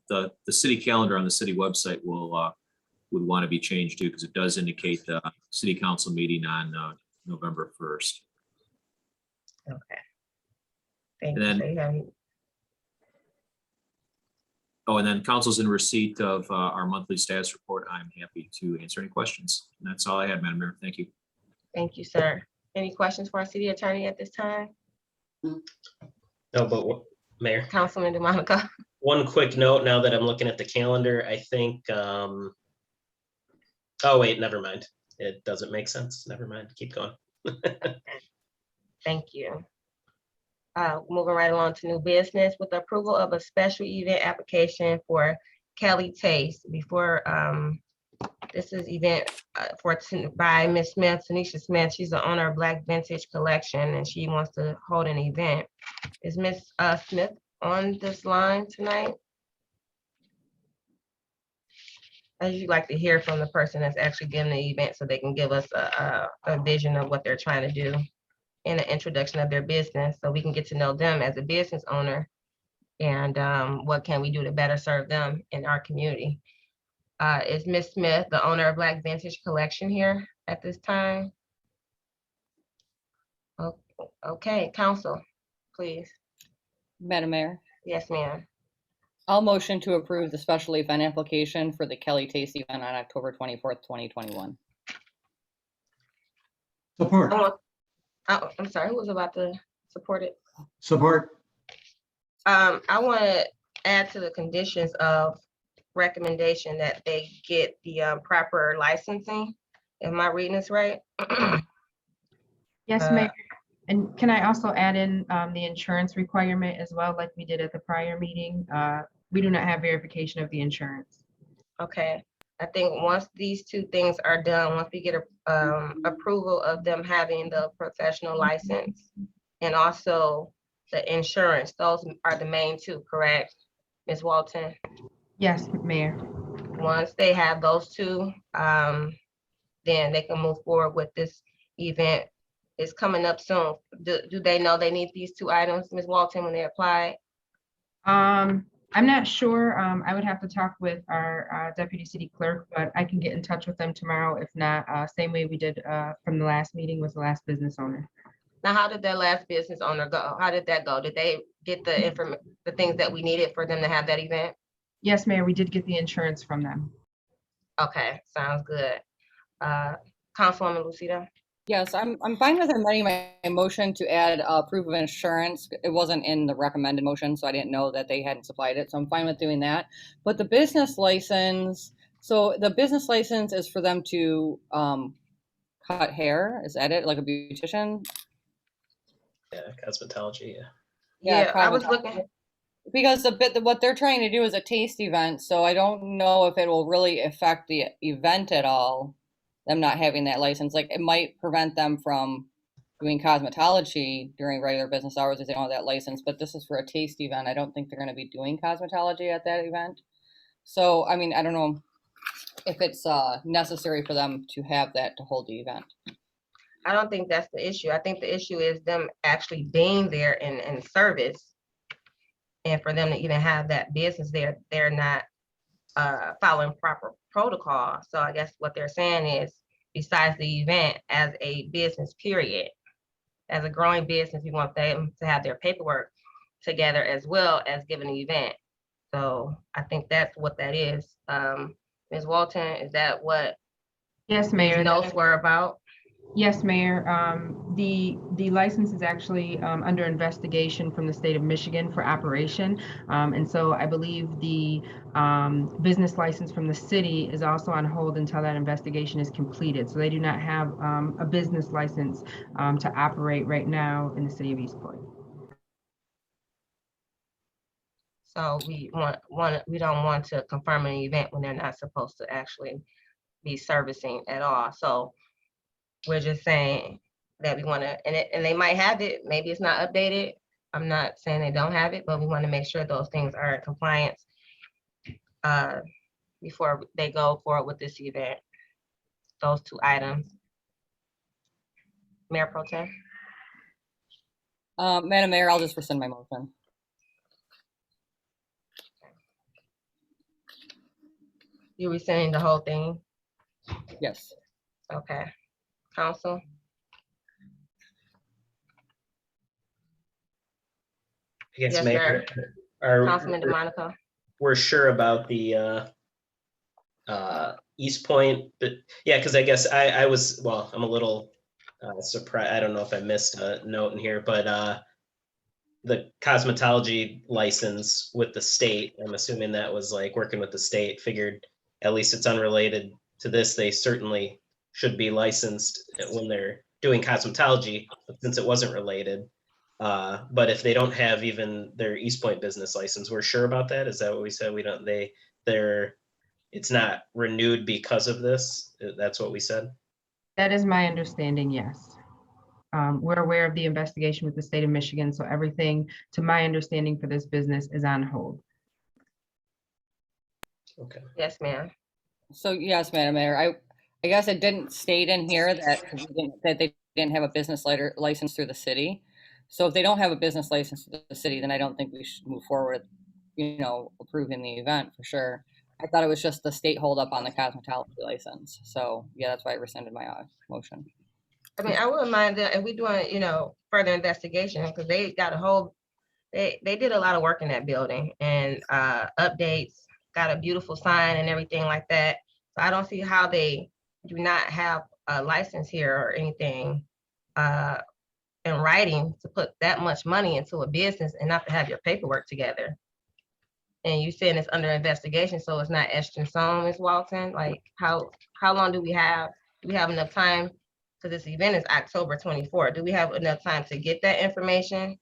city calendar on the city website would want to be changed too, because it does indicate the city council meeting on November 1st. Okay. Thank And you. then- So you have- Oh, and then council's in receipt of our monthly status report. I'm happy to answer any questions. And that's all I had, Madam Mayor. Thank you. Thank you, sir. Any questions for our city attorney at this time? No, but Mayor, Councilman DeMonico? one quick note now that I'm looking at the calendar, I think, oh wait, never mind. It doesn't make sense. Never mind. Keep going. Thank you. Moving right along to new business with the approval of a special event application for Kelly Taste. Before, this is event by Ms. Smith, Tanisha Smith. She's the owner of Black Vintage Collection, and she wants to hold an event. Is Ms. Smith on this line tonight? I'd usually like to hear from the person that's actually giving the event so they can give us a vision of what they're trying to do and an introduction of their business so we can get to know them as a business owner and what can we do to better serve them in our community. Is Ms. Smith, the owner of Black Vintage Collection, here at this time? Okay, council, please. Madam Mayor, Yes, ma'am. I'll motion to approve the special event application for the Kelly Taste event on October 24th, 2021. Support, I'm sorry, who was about to support it? support, I want to add to the conditions of recommendation that they get the proper licensing. Am I reading this right? Yes, Mayor. And can I also add in the insurance requirement as well, like we did at the prior meeting? We do not have verification of the insurance. Okay, I think once these two things are done, once we get a approval of them having the professional license and also the insurance, those are the main two, correct, Ms. Walton? Yes, Mayor. Once they have those two, then they can move forward with this event. It's coming up soon. Do they know they need these two items, Ms. Walton, when they apply? I'm not sure. I would have to talk with our deputy city clerk, but I can get in touch with them tomorrow. If not, same way we did from the last meeting with the last business owner. Now, how did that last business owner go? How did that go? Did they get the things that we needed for them to have that event? Yes, Mayor, we did get the insurance from them. Okay, sounds good. Councilwoman Lucido? Yes, I'm fine with amending my motion to add proof of insurance. It wasn't in the recommended motion, so I didn't know that they hadn't supplied it. So I'm fine with doing that. But the business license, so the business license is for them to cut hair. Is that it? Like a beautician? Yeah, cosmetology, yeah. Yeah, I was cosmetology. looking. Because what they're trying to do is a taste event, so I don't know if it will really affect the event at all, them not having that license. Like, it might prevent them from doing cosmetology during regular business hours if they don't have that license, but this is for a taste event. I don't think they're gonna be doing cosmetology at that event. So, I mean, I don't know if it's necessary for them to have that to hold the event. I don't think that's the issue. I think the issue is them actually being there in service. And for them to even have that business there, they're not following proper protocol. So I guess what they're saying is, besides the event, as a business period, as a growing business, we want them to have their paperwork together as well as giving an event. So I think that's what that is. Ms. Walton, is that what Yes, these Mayor. notes were about? Yes, Mayor. The license is actually under investigation from the state of Michigan for operation. And so I believe the business license from the city is also on hold until that investigation is completed. So they do not have a business license to operate right now in the city of Eastpointe. So we don't want to confirm an event when they're not supposed to actually be servicing at all. So we're just saying that we want to, and they might have it, maybe it's not updated. I'm not saying they don't have it, but we want to make sure those things are in compliance before they go forward with this event. Those two items. Mayor Pro Tem? Madam Mayor, I'll just rescind my motion. You rescinding the whole thing? Yes. Okay. Council? I guess, Yes, Mayor, Councilman DeMonico? we're sure about the Eastpointe, but yeah, because I guess I was, well, I'm a little surprised. I don't know if I missed a note in here, but the cosmetology license with the state, I'm assuming that was like working with the state, figured at least it's unrelated to this. They certainly should be licensed when they're doing cosmetology, but since it wasn't related. But if they don't have even their Eastpointe business license, we're sure about that? Is that what we said? We don't, it's not renewed because of this? That's what we said? That is my understanding, yes. We're aware of the investigation with the state of Michigan, so everything, to my understanding, for this business is on hold. Okay. Yes, ma'am. So yes, Madam Mayor, I guess it didn't state in here that they didn't have a business license through the city. So if they don't have a business license through the city, then I don't think we should move forward, approving the event for sure. I thought it was just the state holdup on the cosmetology license. So yeah, that's why I rescinded my motion. I mean, I wouldn't mind that if we doing, further investigation, because they got a whole, they did a lot of work in that building and updates, got a beautiful sign and everything like that. So I don't see how they do not have a license here or anything in writing to put that much money into a business and not to have your paperwork together. And you saying it's under investigation, so it's not etched in stone, Ms. Walton? Like, how long do we have? Do we have enough time? Because this event is October 24th. Do we have enough time to get that information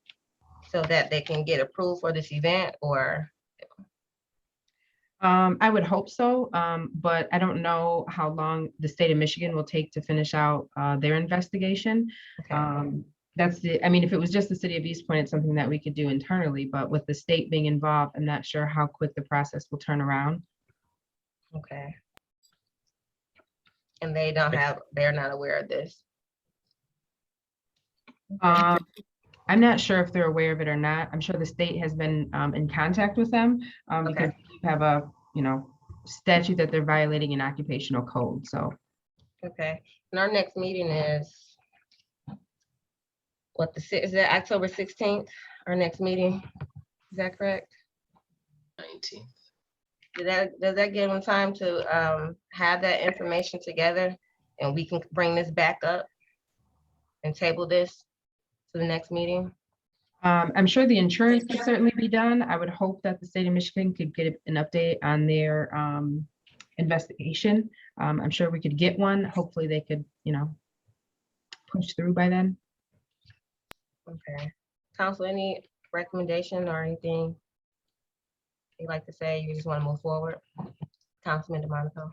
so that they can get approved for this event, or? I would hope so, but I don't know how long the state of Michigan will take to finish out their investigation. Okay. I mean, if it was just the city of Eastpointe, it's something that we could do internally, but with the state being involved, I'm not sure how quick the process will turn around. Okay. And they're not aware of this. I'm not sure if they're aware of it or not. I'm sure the state has been in contact with them because we have a, statute that they're violating an occupational code, so. Okay, and our next meeting is is that October 16th, our next meeting? Is that correct? 19th. Does that give them time to have that information together and we can bring this back up and table this to the next meeting? I'm sure the insurance could certainly be done. I would hope that the state of Michigan could get an update on their investigation. I'm sure we could get one. Hopefully they could, push through by then. Okay. Council, any recommendation or anything you'd like to say? You just want to move forward? Councilman DeMonico.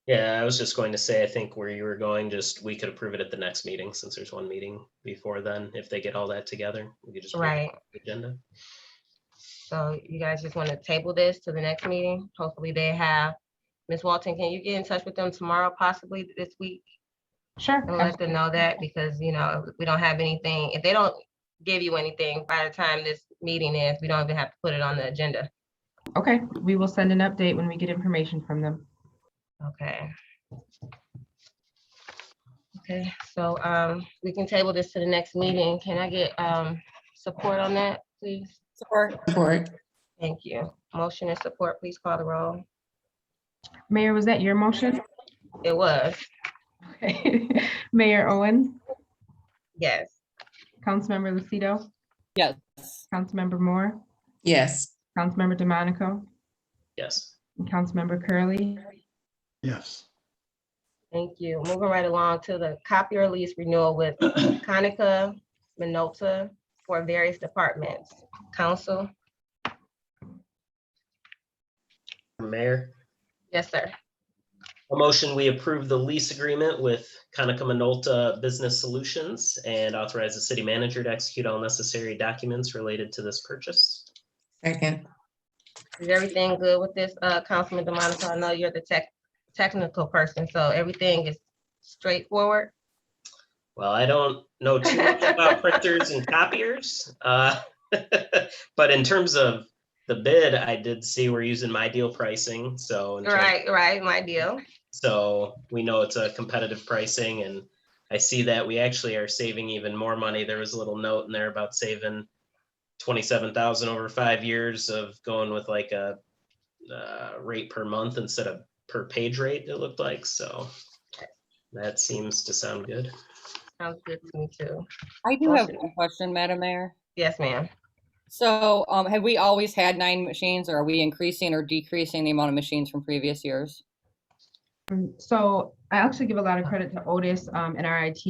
Yeah, I was just going to say, I think where you were going, we could approve it at the next meeting, since there's one meeting before then. If they get all that together, we could just approve Right. the agenda. So you guys just want to table this to the next meeting? Hopefully they have. Ms. Walton, can you get in touch with them tomorrow, possibly this week? Sure. And let them know that, because, we don't have anything. If they don't give you anything by the time this meeting is, we don't even have to put it on the agenda. Okay, we will send an update when we get information from them. Okay. Okay, so we can table this to the next meeting. Can I get support on that, please? Support. Support. Thank you. Motion and support, please call the roll. Mayor, was that your motion? It was. Okay. Mayor Owens, Yes. Councilmember Lucido, Yes. Councilmember Moore, Yes. Councilmember DeMonico, Yes. and Councilmember Curley. Yes. Thank you. Moving right along to the copier lease renewal with Conica Minolta for various departments. Council? Mayor, Yes, sir. a motion, we approve the lease agreement with Conica Minolta Business Solutions and authorize the city manager to execute all necessary documents related to this purchase. Second. Is everything good with this, Councilman DeMonico? I know you're the technical person, so everything is straightforward. Well, I don't know too much about printers and copiers, but in terms of the bid, I did see we're using my deal pricing, so. Right, my deal. So we know it's a competitive pricing, and I see that we actually are saving even more money. There was a little note in there about saving 27,000 over 5 years of going with like a rate per month instead of per page rate, it looked like. So that seems to sound good. Sounds good to me too. I do have one question, Madam Mayor. Yes, ma'am. So have we always had 9 machines, or are we increasing or decreasing the amount of machines from previous years? So I actually give a lot of credit to Otis and our IT.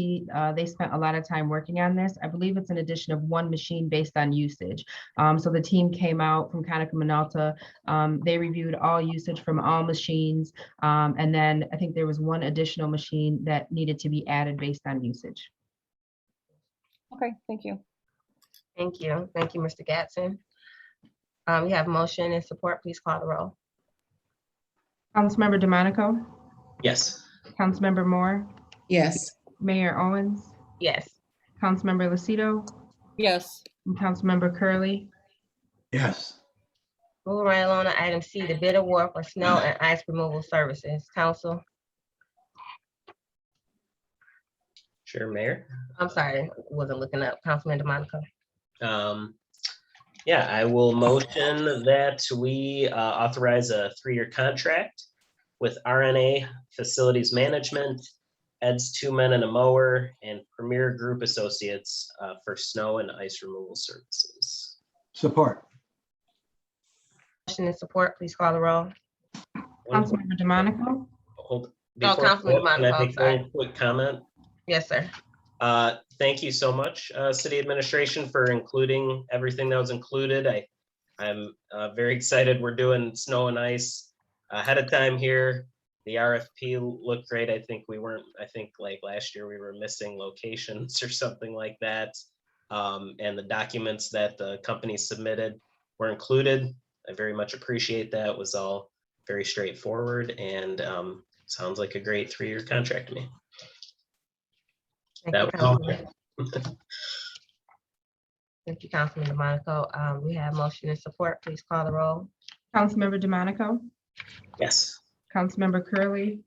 They spent a lot of time working on this. I believe it's an addition of 1 machine based on usage. So the team came out from Conica Minolta. They reviewed all usage from all machines. And then I think there was 1 additional machine that needed to be added based on usage. Okay, thank you. Thank you. Thank you, Mr. Gatson. We have motion and support. Please call the roll. Councilmember DeMonico, Yes. Councilmember Moore, Yes. Mayor Owens, Yes. Councilmember Lucido, Yes. and Councilmember Curley. Yes. Moving right along to item C, the bid award for snow and ice removal services. Council? Sure, Mayor. I'm sorry, wasn't looking up. Councilman DeMonico. Yeah, I will motion that we authorize a 3-year contract with RNA Facilities Management, Ed's 2 Men and a Mower, and Premier Group Associates for snow and ice removal services. Support. Motion and support, please call the roll. Councilmember DeMonico, Councilman Can I DeMonico, make sorry. one quick comment? Yes, sir. Thank you so much, City Administration, for including everything that was included. I'm very excited. We're doing snow and ice ahead of time here. The RFP looked great. I think like last year we were missing locations or something like that. And the documents that the company submitted were included. I very much appreciate that. It was all very straightforward and sounds like a great 3-year contract to me. Thank That you, was all. Councilman. Thank you, Councilman DeMonico. We have motion and support. Please call the roll. Councilmember DeMonico, Yes. Councilmember Curley,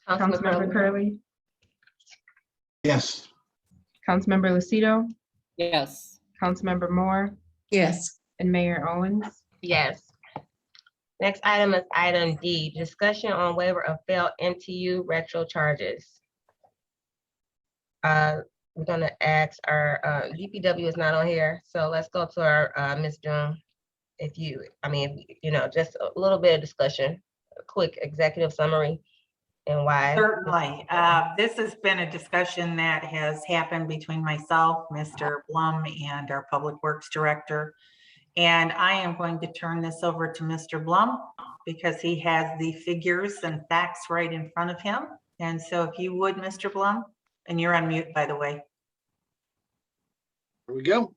Councilman Councilmember Curley, Yes. Councilmember Lucido, Yes. Councilmember Moore, Yes. and Mayor Owens. Yes. Next item is item D, discussion on waiver of failed MTU retro charges. We're gonna ask our, DPW is not on here, so let's go to our, Ms. Doom. If you, just a little bit of discussion, a quick executive summary and why. Certainly. This has been a discussion that has happened between myself, Mr. Blum, and our Public Works Director. And I am going to turn this over to Mr. Blum because he has the figures and facts right in front of him. And so if you would, Mr. Blum, and you're on mute, by the way. There we go.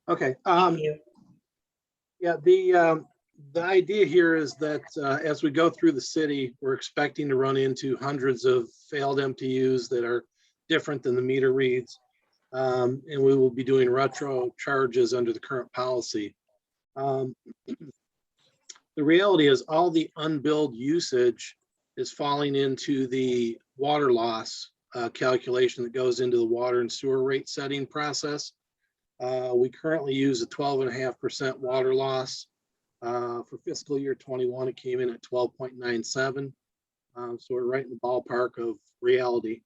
Okay. Thank you. Yeah, the idea here is that as we go through the city, we're expecting to run into hundreds of failed MTUs that are different than the meter reads. And we will be doing retro charges under the current policy. The reality is all the unbilled usage is falling into the water loss calculation that goes into the water and sewer rate setting process. We currently use a 12.5% water loss. For fiscal year 21, it came in at 12.97. So we're right in the ballpark of reality.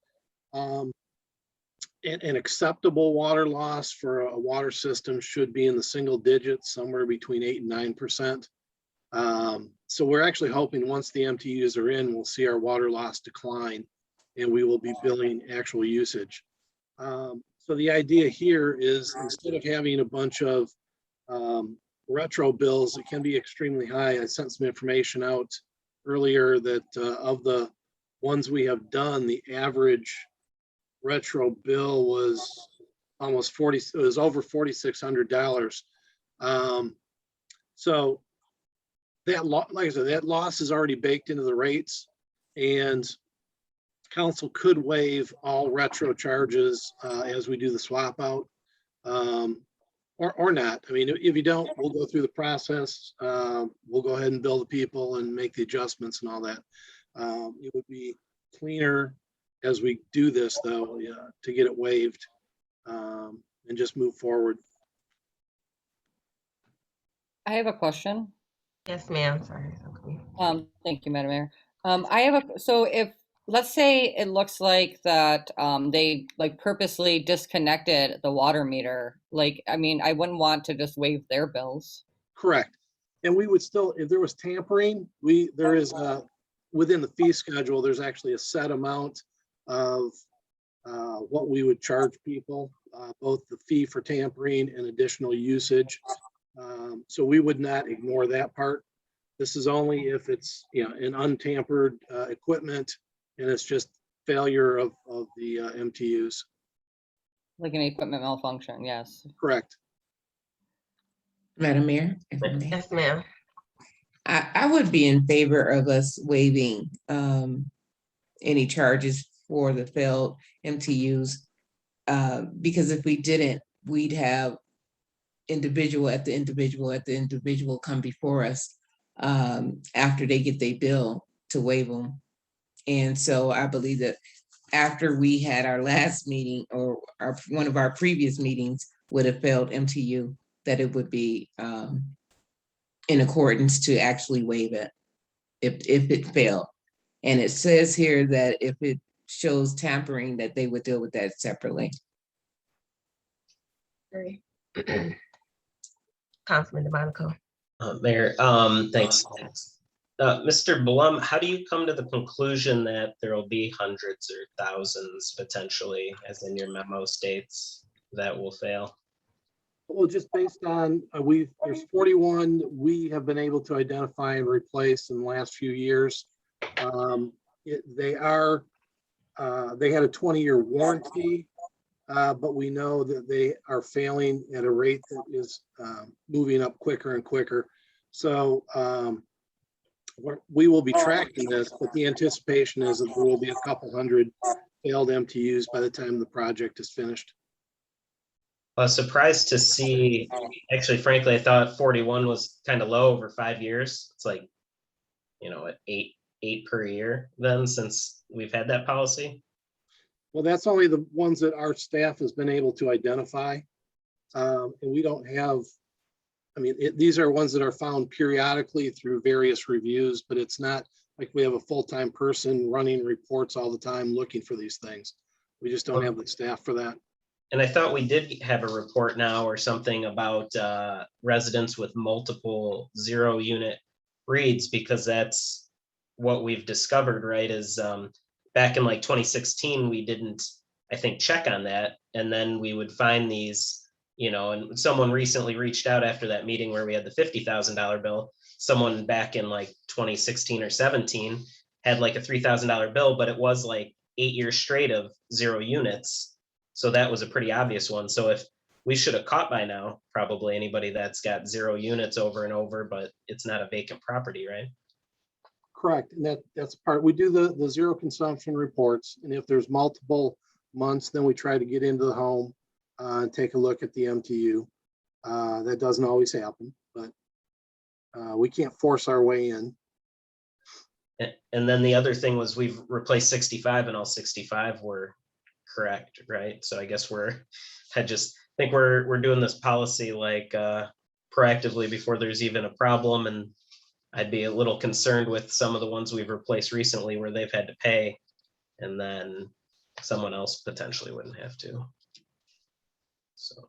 An acceptable water loss for a water system should be in the single digits, somewhere between 8 and 9%. So we're actually hoping once the MTUs are in, we'll see our water loss decline and we will be billing actual usage. So the idea here is instead of having a bunch of retro bills, it can be extremely high. I sent some information out earlier that of the ones we have done, the average retro bill was almost it was over $4,600. So that, like I said, that loss is already baked into the rates, and council could waive all retro charges as we do the swap out, or not. I mean, if you don't, we'll go through the process. We'll go ahead and bill the people and make the adjustments and all that. It would be cleaner as we do this, though, to get it waived and just move forward. I have a question. Yes, ma'am. Sorry. Thank you, Madam Mayor. So if, let's say it looks like that they purposely disconnected the water meter, I wouldn't want to just waive their bills. Correct. And we would still, if there was tampering, there is within the fee schedule, there's actually a set amount of what we would charge people, both the fee for tampering and additional usage. So we would not ignore that part. This is only if it's an untampered equipment and it's just failure of the MTUs. Like an equipment malfunction, yes. Correct. Madam Mayor? if I may. Yes, ma'am. I would be in favor of us waiving any charges for the failed MTUs because if we didn't, we'd have individual come before us after they get their bill to waive them. And so I believe that after we had our last meeting or one of our previous meetings would have failed MTU, that it would be in accordance to actually waive it if it failed. And it says here that if it shows tampering, that they would deal with that separately. Councilman DeMonico. Mayor, thanks. Mr. Blum, how do you come to the conclusion that there will be hundreds or thousands potentially, as in your memo states, that will fail? Well, just based on, there's 41 we have been able to identify and replace in the last few years. They had a 20-year warranty, but we know that they are failing at a rate that is moving up quicker and quicker. So we will be tracking this, but the anticipation is that there will be a couple hundred failed MTUs by the time the project is finished. I was surprised to see, actually, frankly, I thought 41 was kind of low over 5 years. It's like, at eight per year then, since we've had that policy. Well, that's only the ones that our staff has been able to identify. And we don't have, these are ones that are found periodically through various reviews, but it's not like we have a full-time person running reports all the time looking for these things. We just don't have the staff for that. And I thought we did have a report now or something about residents with multiple 0-unit reads, because that's what we've discovered, right? Is back in like 2016, we didn't, I think, check on that. And then we would find these, and someone recently reached out after that meeting where we had the $50,000 bill. Someone back in like 2016 or 17 had like a $3,000 bill, but it was like 8 years straight of 0 units. So that was a pretty obvious one. So if we should have caught by now, probably anybody that's got 0 units over and over, but it's not a vacant property, right? Correct. And that's part, we do the zero consumption reports. And if there's multiple months, then we try to get into the home and take a look at the MTU. That doesn't always happen, but we can't force our way in. And then the other thing was we've replaced 65 and all 65 were correct, right? So I guess I just think we're doing this policy like proactively before there's even a problem. And I'd be a little concerned with some of the ones we've replaced recently where they've had to pay and then someone else potentially wouldn't have to. So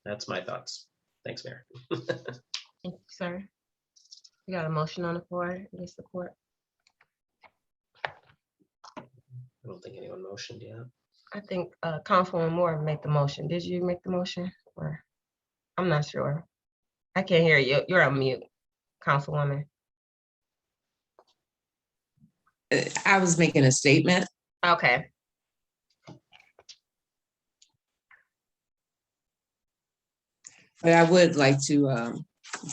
that's my thoughts. Thanks, Mayor. Thank you, sir. We got a motion on the floor. Any support? I don't think anyone motioned yet. I think Councilwoman Moore made the motion. Did you make the motion? Or I'm not sure. I can't hear you. You're on mute, Councilwoman. I was making a statement. Okay. But I would like to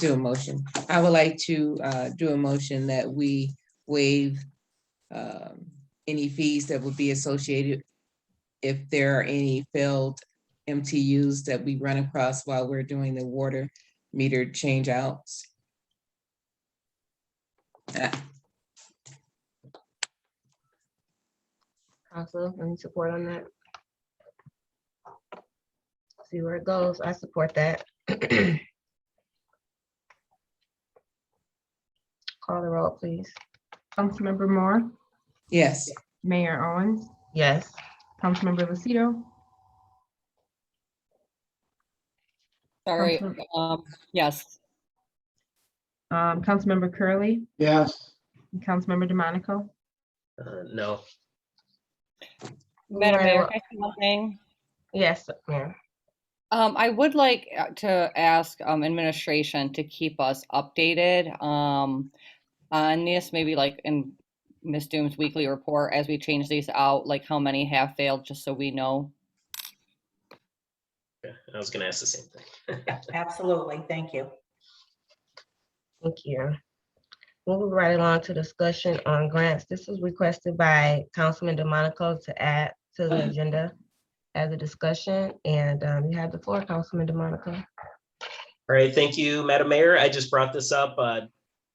do a motion. I would like to do a motion that we waive any fees that would be associated if there are any failed MTUs that we run across while we're doing the water meter change outs. Council, any support on that? See where it goes. I support that. Call the roll, please. Councilmember Moore, Yes. Mayor Owens, Yes. Councilmember Lucido, Sorry, Council- yes. Councilmember Curley, Yes. and Councilmember DeMonico. No. Madam Mayor, can I say one thing? Yes, Mayor. I would like to ask administration to keep us updated on this, maybe like in Ms. Doom's weekly report as we change these out, like how many have failed, just so we know. Yeah, I was going to ask the same thing. Absolutely. Thank you. Thank you. Moving right along to discussion on grants. This was requested by Councilman DeMonico to add to the agenda as a discussion, and you have the floor, Councilman DeMonico. All right, thank you, Madam Mayor. I just brought this up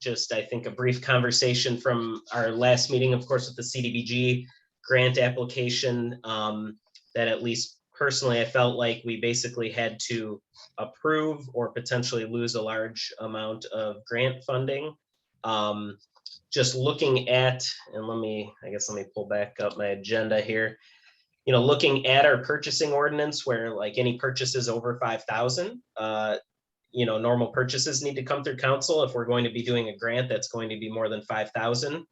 just, I think, a brief conversation from our last meeting, of course, with the CDBG grant application, that at least personally, I felt like we basically had to approve or potentially lose a large amount of grant funding. Just looking at, and let me pull back up my agenda here. Looking at our purchasing ordinance where like any purchases over 5,000, normal purchases need to come through council. If we're going to be doing a grant that's going to be more than 5,000,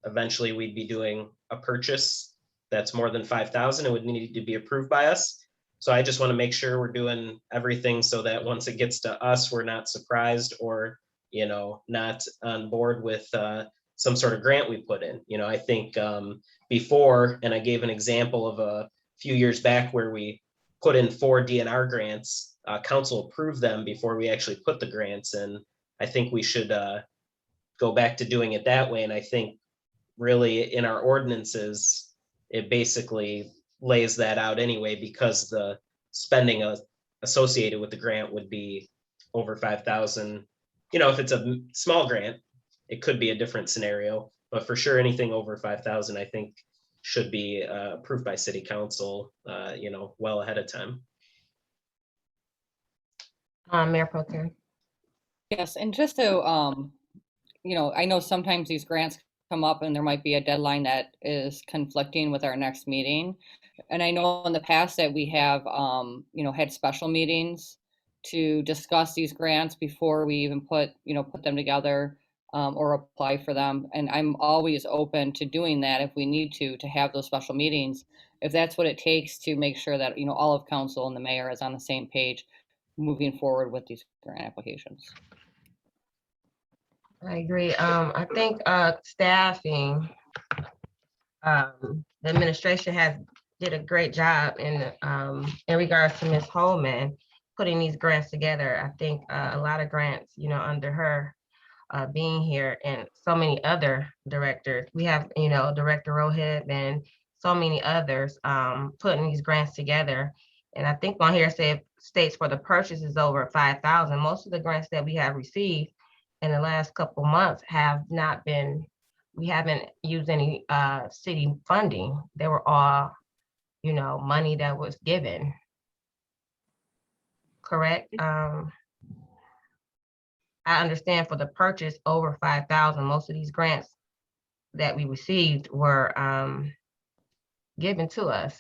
eventually we'd be doing a purchase that's more than 5,000. It would need to be approved by us. So I just want to make sure we're doing everything so that once it gets to us, we're not surprised or, not on board with some sort of grant we put in. I think before, and I gave an example of a few years back where we put in 4 DNR grants, council approved them before we actually put the grants in. I think we should go back to doing it that way. And I think really in our ordinances, it basically lays that out anyway, because the spending associated with the grant would be over 5,000. If it's a small grant, it could be a different scenario, but for sure, anything over 5,000, I think should be approved by city council, well ahead of time. Mayor Pro Tem. Yes, and just to, I know sometimes these grants come up and there might be a deadline that is conflicting with our next meeting. And I know in the past that we have, had special meetings to discuss these grants before we even put them together or apply for them. And I'm always open to doing that if we need to have those special meetings, if that's what it takes to make sure that, all of council and the mayor is on the same page moving forward with these grant applications. I agree. I think staffing, the administration did a great job in regards to Ms. Holman putting these grants together. I think a lot of grants, under her being here, and so many other directors. We have, Director Rohit and so many others putting these grants together. And I think on here states for the purchase is over 5,000. Most of the grants that we have received in the last couple months have not been, we haven't used any city funding. They were all, money that was given. Correct? I understand for the purchase over 5,000, most of these grants that we received were given to us.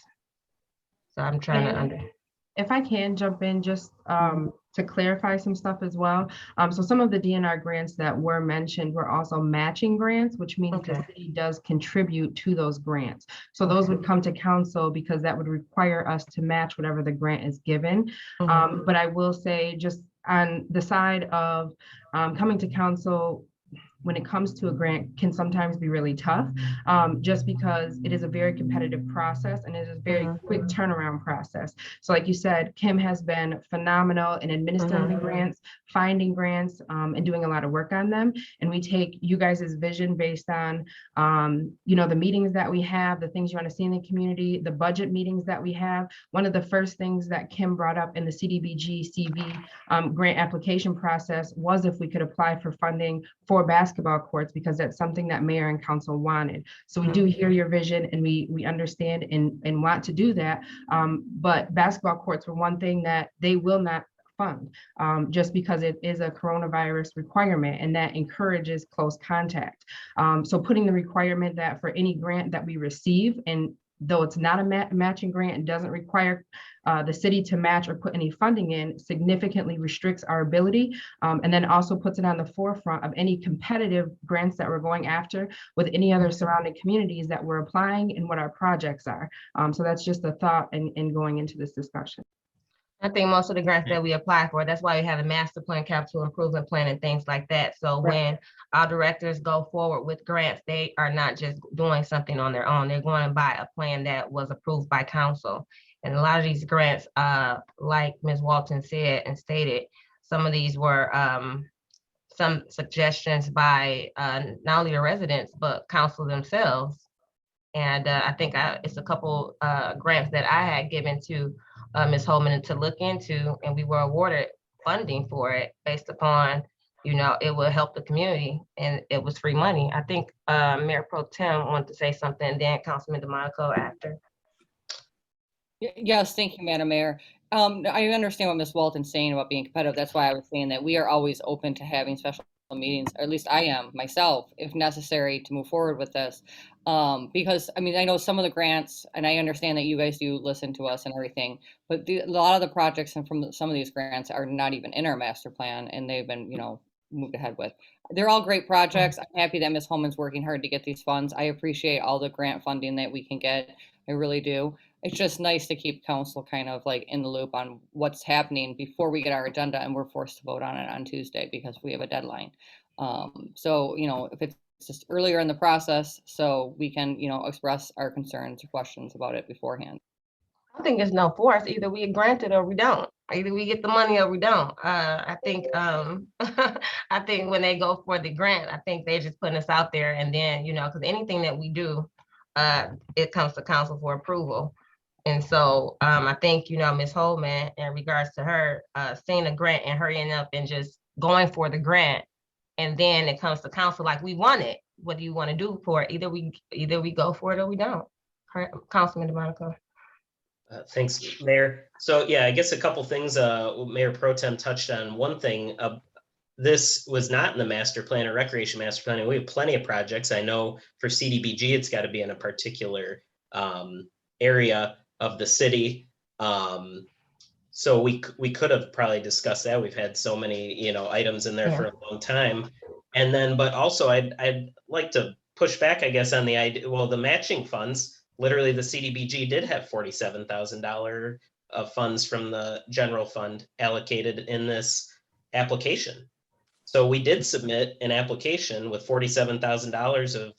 So I'm trying to If I can jump in just to clarify some stuff as well. So some of the DNR grants that were mentioned were also matching grants, which means the city does contribute to those grants. So those would come to council because that would require us to match whatever the grant is given. But I will say just on the side of coming to council when it comes to a grant can sometimes be really tough, just because it is a very competitive process and it is a very quick turnaround process. So like you said, Kim has been phenomenal in administering the grants, finding grants, and doing a lot of work on them. And we take you guys' vision based on, the meetings that we have, the things you want to see in the community, the budget meetings that we have. One of the first things that Kim brought up in the CDBG CV grant application process was if we could apply for funding for basketball courts, because that's something that mayor and council wanted. So we do hear your vision and we understand and want to do that. But basketball courts were one thing that they will not fund, just because it is a coronavirus requirement and that encourages close contact. So putting the requirement that for any grant that we receive, and though it's not a matching grant and doesn't require the city to match or put any funding in, significantly restricts our ability, and then also puts it on the forefront of any competitive grants that we're going after with any other surrounding communities that we're applying and what our projects are. So that's just a thought in going into this discussion. I think most of the grants that we apply for, that's why we have a master plan, capital improvement plan, and things like that. So when our directors go forward with grants, they are not just doing something on their own. They're going by a plan that was approved by council. And a lot of these grants, like Ms. Walton said and stated, some of these were some suggestions by not only the residents, but council themselves. And I think it's a couple grants that I had given to Ms. Holman to look into, and we were awarded funding for it based upon it will help the community, and it was free money. I think Mayor Pro Tem wanted to say something, and then Councilman DeMonico after. Yes, thank you, Madam Mayor. I understand what Ms. Walton's saying about being competitive. That's why I was saying that we are always open to having special meetings, or at least I am myself, if necessary, to move forward with this. Because I mean, I know some of the grants, and I understand that you guys do listen to us and everything, but a lot of the projects and from some of these grants are not even in our master plan, and they've been, moved ahead with. They're all great projects. I'm happy that Ms. Holman's working hard to get these funds. I appreciate all the grant funding that we can get. I really do. It's just nice to keep council kind of like in the loop on what's happening before we get our agenda and we're forced to vote on it on Tuesday because we have a deadline. So, if it's just earlier in the process, so we can, express our concerns or questions about it beforehand. I think it's no force. Either we grant it or we don't. Either we get the money or we don't. I think I think when they go for the grant, I think they're just putting us out there, and then, because anything that we do, it comes to council for approval. And so I think, Ms. Holman, in regards to her seeing a grant and hurrying up and just going for the grant, and then it comes to council like, we want it. What do you want to do for it? Either we go for it or we don't. Councilman DeMonico. Thanks, Mayor. So yeah, I guess a couple things Mayor Pro Tem touched on. One thing, this was not in the master plan or recreation master plan, and we have plenty of projects. I know for CDBG, it's got to be in a particular area of the city. So we could have probably discussed that. We've had so many, items in there for a long time. And then, but also I'd like to push back, I guess, on the idea, well, the matching funds, literally the CDBG did have $47,000 of funds from the general fund allocated in this application. So we did submit an application with $47,000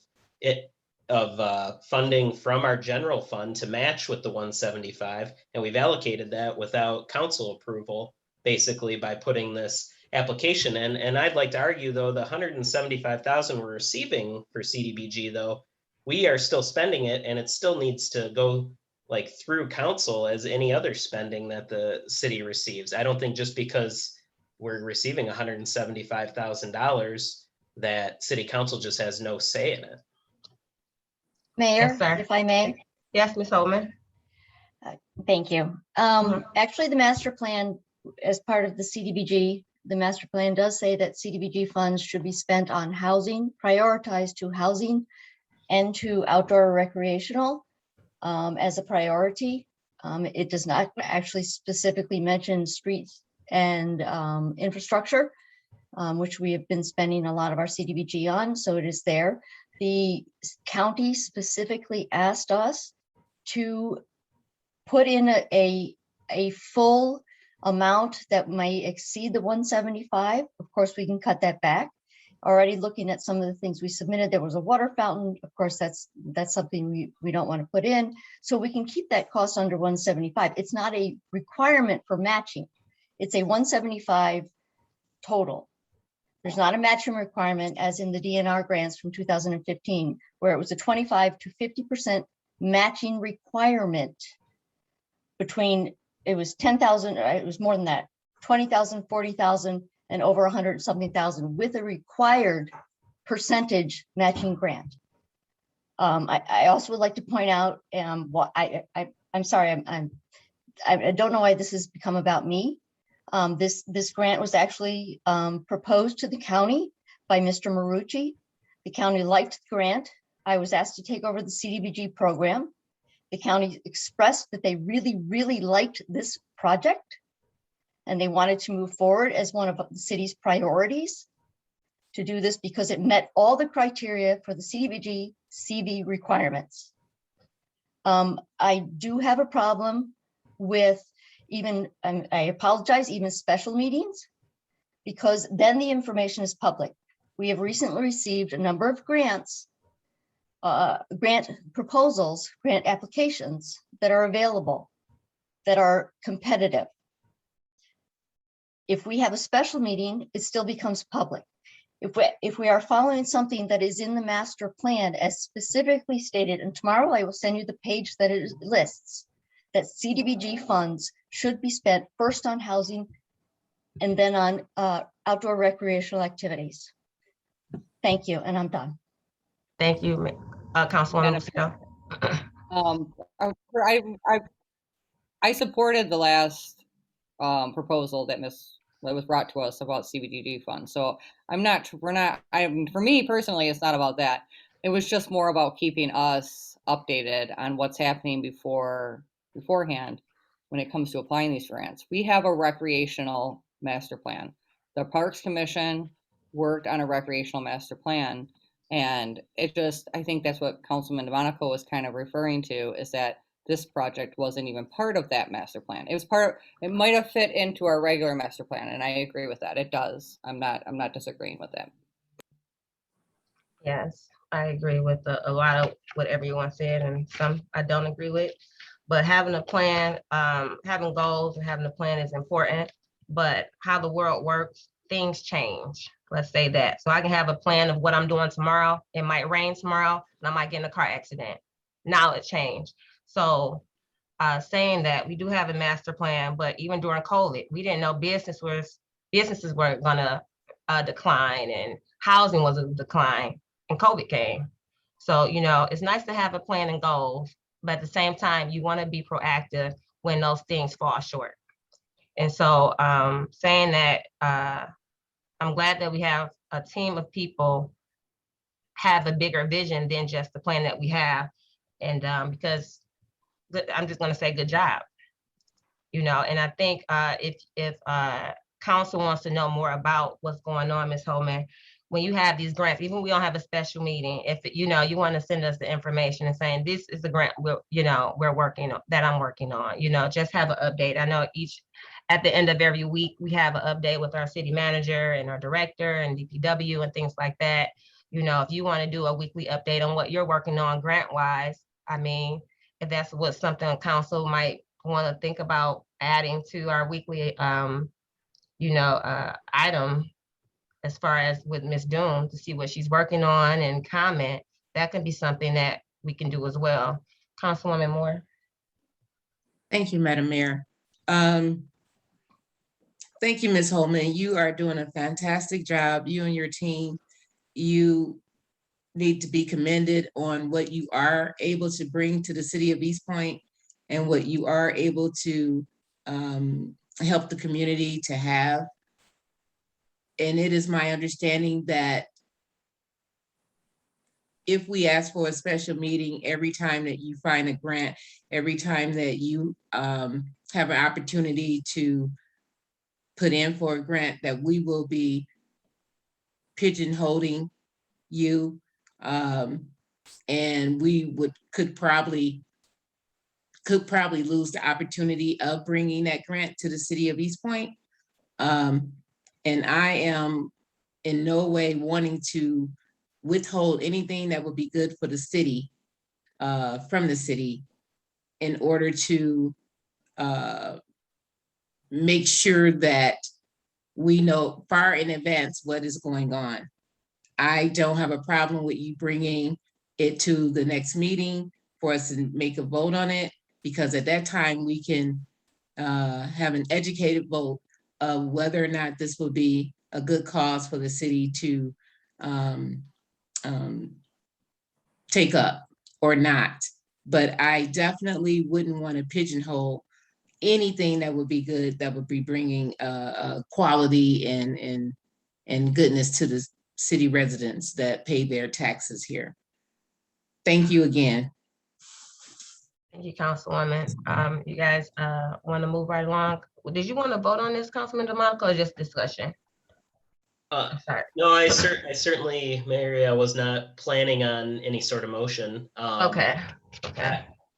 of funding from our general fund to match with the 175, and we've allocated that without council approval, basically by putting this application in. And I'd like to argue, though, the 175,000 we're receiving for CDBG, though, we are still spending it, and it still needs to go like through council as any other spending that the city receives. I don't think just because we're receiving $175,000 that city council just has no say in it. Mayor, Yes, if I may. Yes, Ms. Holman. Thank you. Actually, the master plan, as part of the CDBG, the master plan does say that CDBG funds should be spent on housing, prioritized to housing and to outdoor recreational as a priority. It does not actually specifically mention streets and infrastructure, which we have been spending a lot of our CDBG on, so it is there. The county specifically asked us to put in a full amount that may exceed the 175. Of course, we can cut that back. Already looking at some of the things we submitted, there was a water fountain. Of course, that's something we don't want to put in. So we can keep that cost under 175. It's not a requirement for matching. It's a 175 total. There's not a matching requirement as in the DNR grants from 2015, where it was a 25 to 50% matching requirement between, it was 10,000, it was more than that, 20,000, 40,000, and over 100 something thousand with a required percentage matching grant. I also would like to point out, I'm sorry, I don't know why this has become about me. This grant was actually proposed to the county by Mr. Marucci. The county liked the grant. I was asked to take over the CDBG program. The county expressed that they really, really liked this project and they wanted to move forward as one of the city's priorities to do this because it met all the criteria for the CDBG CV requirements. I do have a problem with even, and I apologize, even special meetings, because then the information is public. We have recently received a number of grants, grant proposals, grant applications that are available, that are competitive. If we have a special meeting, it still becomes public. If we are following something that is in the master plan as specifically stated, and tomorrow I will send you the page that it lists, that CDBG funds should be spent first on housing and then on outdoor recreational activities. Thank you, and I'm done. Thank you, Councilwoman Madam Lucido. I supported the last proposal that was brought to us about CBDD funds. So for me personally, it's not about that. It was just more about keeping us updated on what's happening beforehand when it comes to applying these grants. We have a recreational master plan. The Parks Commission worked on a recreational master plan. And I think that's what Councilman DeMonico was kind of referring to, is that this project wasn't even part of that master plan. It might have fit into our regular master plan, and I agree with that. It does. I'm not disagreeing with that. Yes, I agree with a lot of what everyone said, and some I don't agree with. But having a plan, having goals and having a plan is important. But how the world works, things change. Let's say that. So I can have a plan of what I'm doing tomorrow. It might rain tomorrow, and I might get in a car accident. Now it changed. So saying that, we do have a master plan, but even during COVID, we didn't know businesses were gonna decline and housing was a decline, and COVID came. So, it's nice to have a plan and goals, but at the same time, you wanna be proactive when those things fall short. And so saying that, I'm glad that we have a team of people have a bigger vision than just the plan that we have. And because I'm just going to say good job, and I think if council wants to know more about what's going on, Ms. Holman, when you have these grants, even we don't have a special meeting, if you want to send us the information and saying this is the grant we're working on, that I'm working on, just have an update. I know at the end of every week we have an update with our city manager and our director and DPW and things like that. If you want to do a weekly update on what you're working on grant wise, if that's something council might want to think about adding to our weekly, item as far as with Ms. Doom to see what she's working on and comment, that can be something that we can do as well. Councilwoman Moore. Thank you, Madam Mayor. Thank you, Ms. Holman. You are doing a fantastic job. You and your team, you need to be commended on what you are able to bring to the city of Eastpointe and what you are able to help the community to have. And it is my understanding that if we ask for a special meeting every time that you find a grant, every time that you have an opportunity to put in for a grant, that we will be pigeonholing you, and we could probably lose the opportunity of bringing that grant to the city of Eastpointe. And I am in no way wanting to withhold anything that would be good for the city, from the city, in order to make sure that we know far in advance what is going on. I don't have a problem with you bringing it to the next meeting for us to make a vote on it, because at that time we can have an educated vote of whether or not this will be a good cause for the city to take up or not. But I definitely wouldn't want to pigeonhole anything that would be good, that would be bringing quality and goodness to the city residents that pay their taxes here. Thank you again. Thank you, Councilwoman. You guys want to move right along? Did you want to vote on this, Councilman DeMonico, or just discussion? No, I certainly, Mary, I was not planning on any sort of motion. Okay.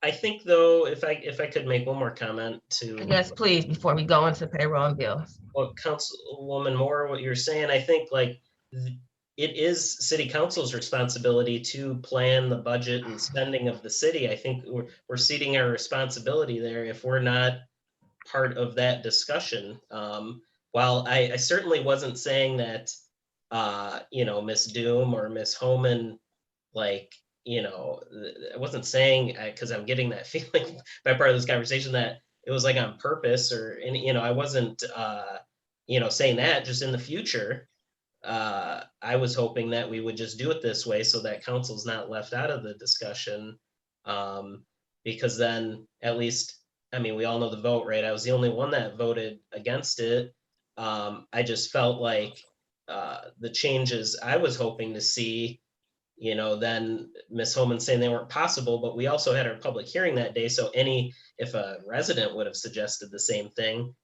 I think though, if I could make one more comment to. Yes, please, before we go into payroll and bills. Well, Councilwoman Moore, what you're saying, I think like it is city council's responsibility to plan the budget and spending of the city. I think we're ceding our responsibility there if we're not part of that discussion. While I certainly wasn't saying that, Miss Doom or Miss Homan, like, I wasn't saying, because I'm getting that feeling by part of this conversation that it was like on purpose or any, I wasn't saying that just in the future, I was hoping that we would just do it this way so that council's not left out of the discussion. Because then at least, I mean, we all know the vote, right? I was the only one that voted against it. I just felt like the changes I was hoping to see, then Ms. Holman saying they weren't possible, but we also had our public hearing that day. So if a resident would have suggested the same thing,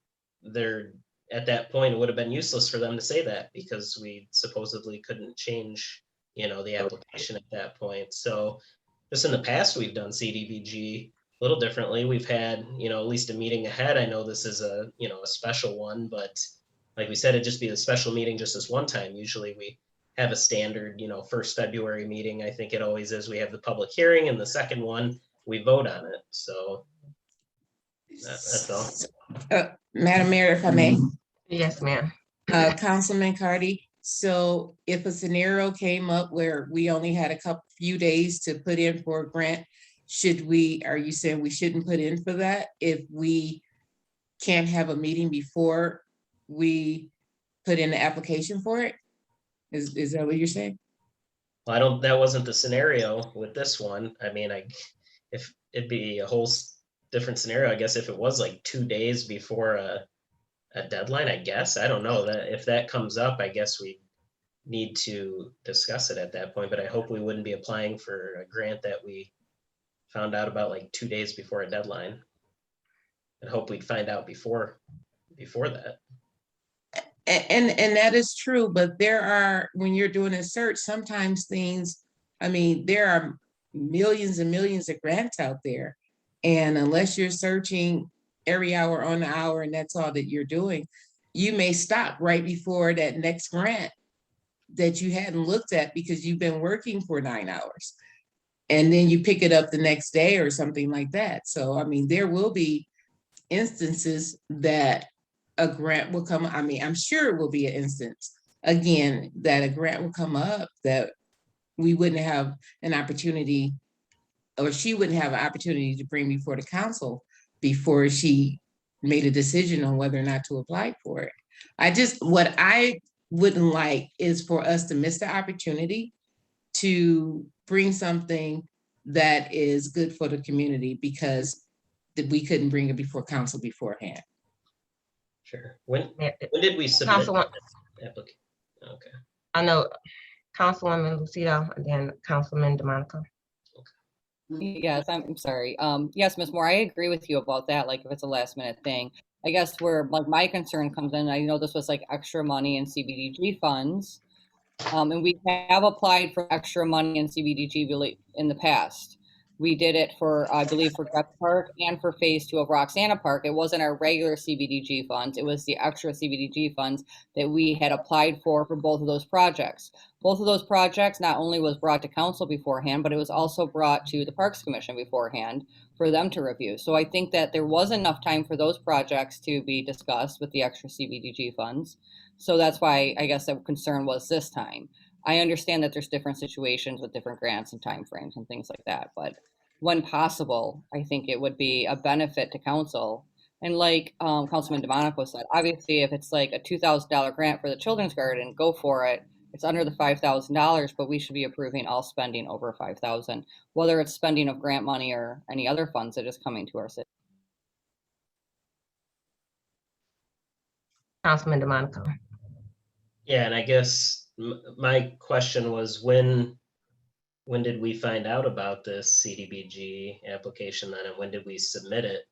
at that point, it would have been useless for them to say that because we supposedly couldn't change, the application at that point. So just in the past, we've done CDBG a little differently. We've had, at least a meeting ahead. I know this is a special one, but like we said, it'd just be a special meeting just this one time. Usually we have a standard, first February meeting. I think it always is. We have the public hearing and the second one, we vote on it. So that's all. Madam Mayor, if I may. Yes, ma'am. Councilman Cardy, so if a scenario came up where we only had a few days to put in for a grant, are you saying we shouldn't put in for that if we can't have a meeting before we put in the application for it? Is that what you're saying? Well, that wasn't the scenario with this one. I mean, if it'd be a whole different scenario, I guess, if it was like 2 days before a deadline, I guess. I don't know that if that comes up, I guess we need to discuss it at that point, but I hope we wouldn't be applying for a grant that we found out about like 2 days before a deadline. I hope we'd find out before that. And that is true, but when you're doing a search, sometimes there are millions and millions of grants out there. And unless you're searching every hour on the hour and that's all that you're doing, you may stop right before that next grant that you hadn't looked at because you've been working for 9 hours. And then you pick it up the next day or something like that. So, I mean, there will be instances that a grant will come. I mean, I'm sure it will be an instance again that a grant will come up that we wouldn't have an opportunity, or she wouldn't have an opportunity to bring before the council before she made a decision on whether or not to apply for it. What I wouldn't like is for us to miss the opportunity to bring something that is good for the community because we couldn't bring it before council beforehand. Sure. When did we submit Councilwoman, application? Okay. I know Councilwoman Lucido and then Councilman DeMonico. Yes, I'm sorry. Yes, Ms. Moore, I agree with you about that. Like if it's a last minute thing, I guess where like my concern comes in, I know this was like extra money in CBDG funds. And we have applied for extra money in CBDG in the past. We did it for, I believe, for Grep Park and for phase 2 of Roxana Park. It wasn't our regular CBDG funds. It was the extra CBDG funds that we had applied for both of those projects. Both of those projects not only was brought to council beforehand, but it was also brought to the Parks Commission beforehand for them to review. So I think that there was enough time for those projects to be discussed with the extra CBDG funds. So that's why I guess the concern was this time. I understand that there's different situations with different grants and timeframes and things like that, but when possible, I think it would be a benefit to council. And like Councilman DeMonico said, obviously, if it's like a $2,000 grant for the children's garden, go for it. It's under the $5,000, but we should be approving all spending over $5,000, whether it's spending of grant money or any other funds that is coming to our city. Councilman DeMonico. Yeah, and I guess my question was when did we find out about this CDBG application then, and when did we submit it?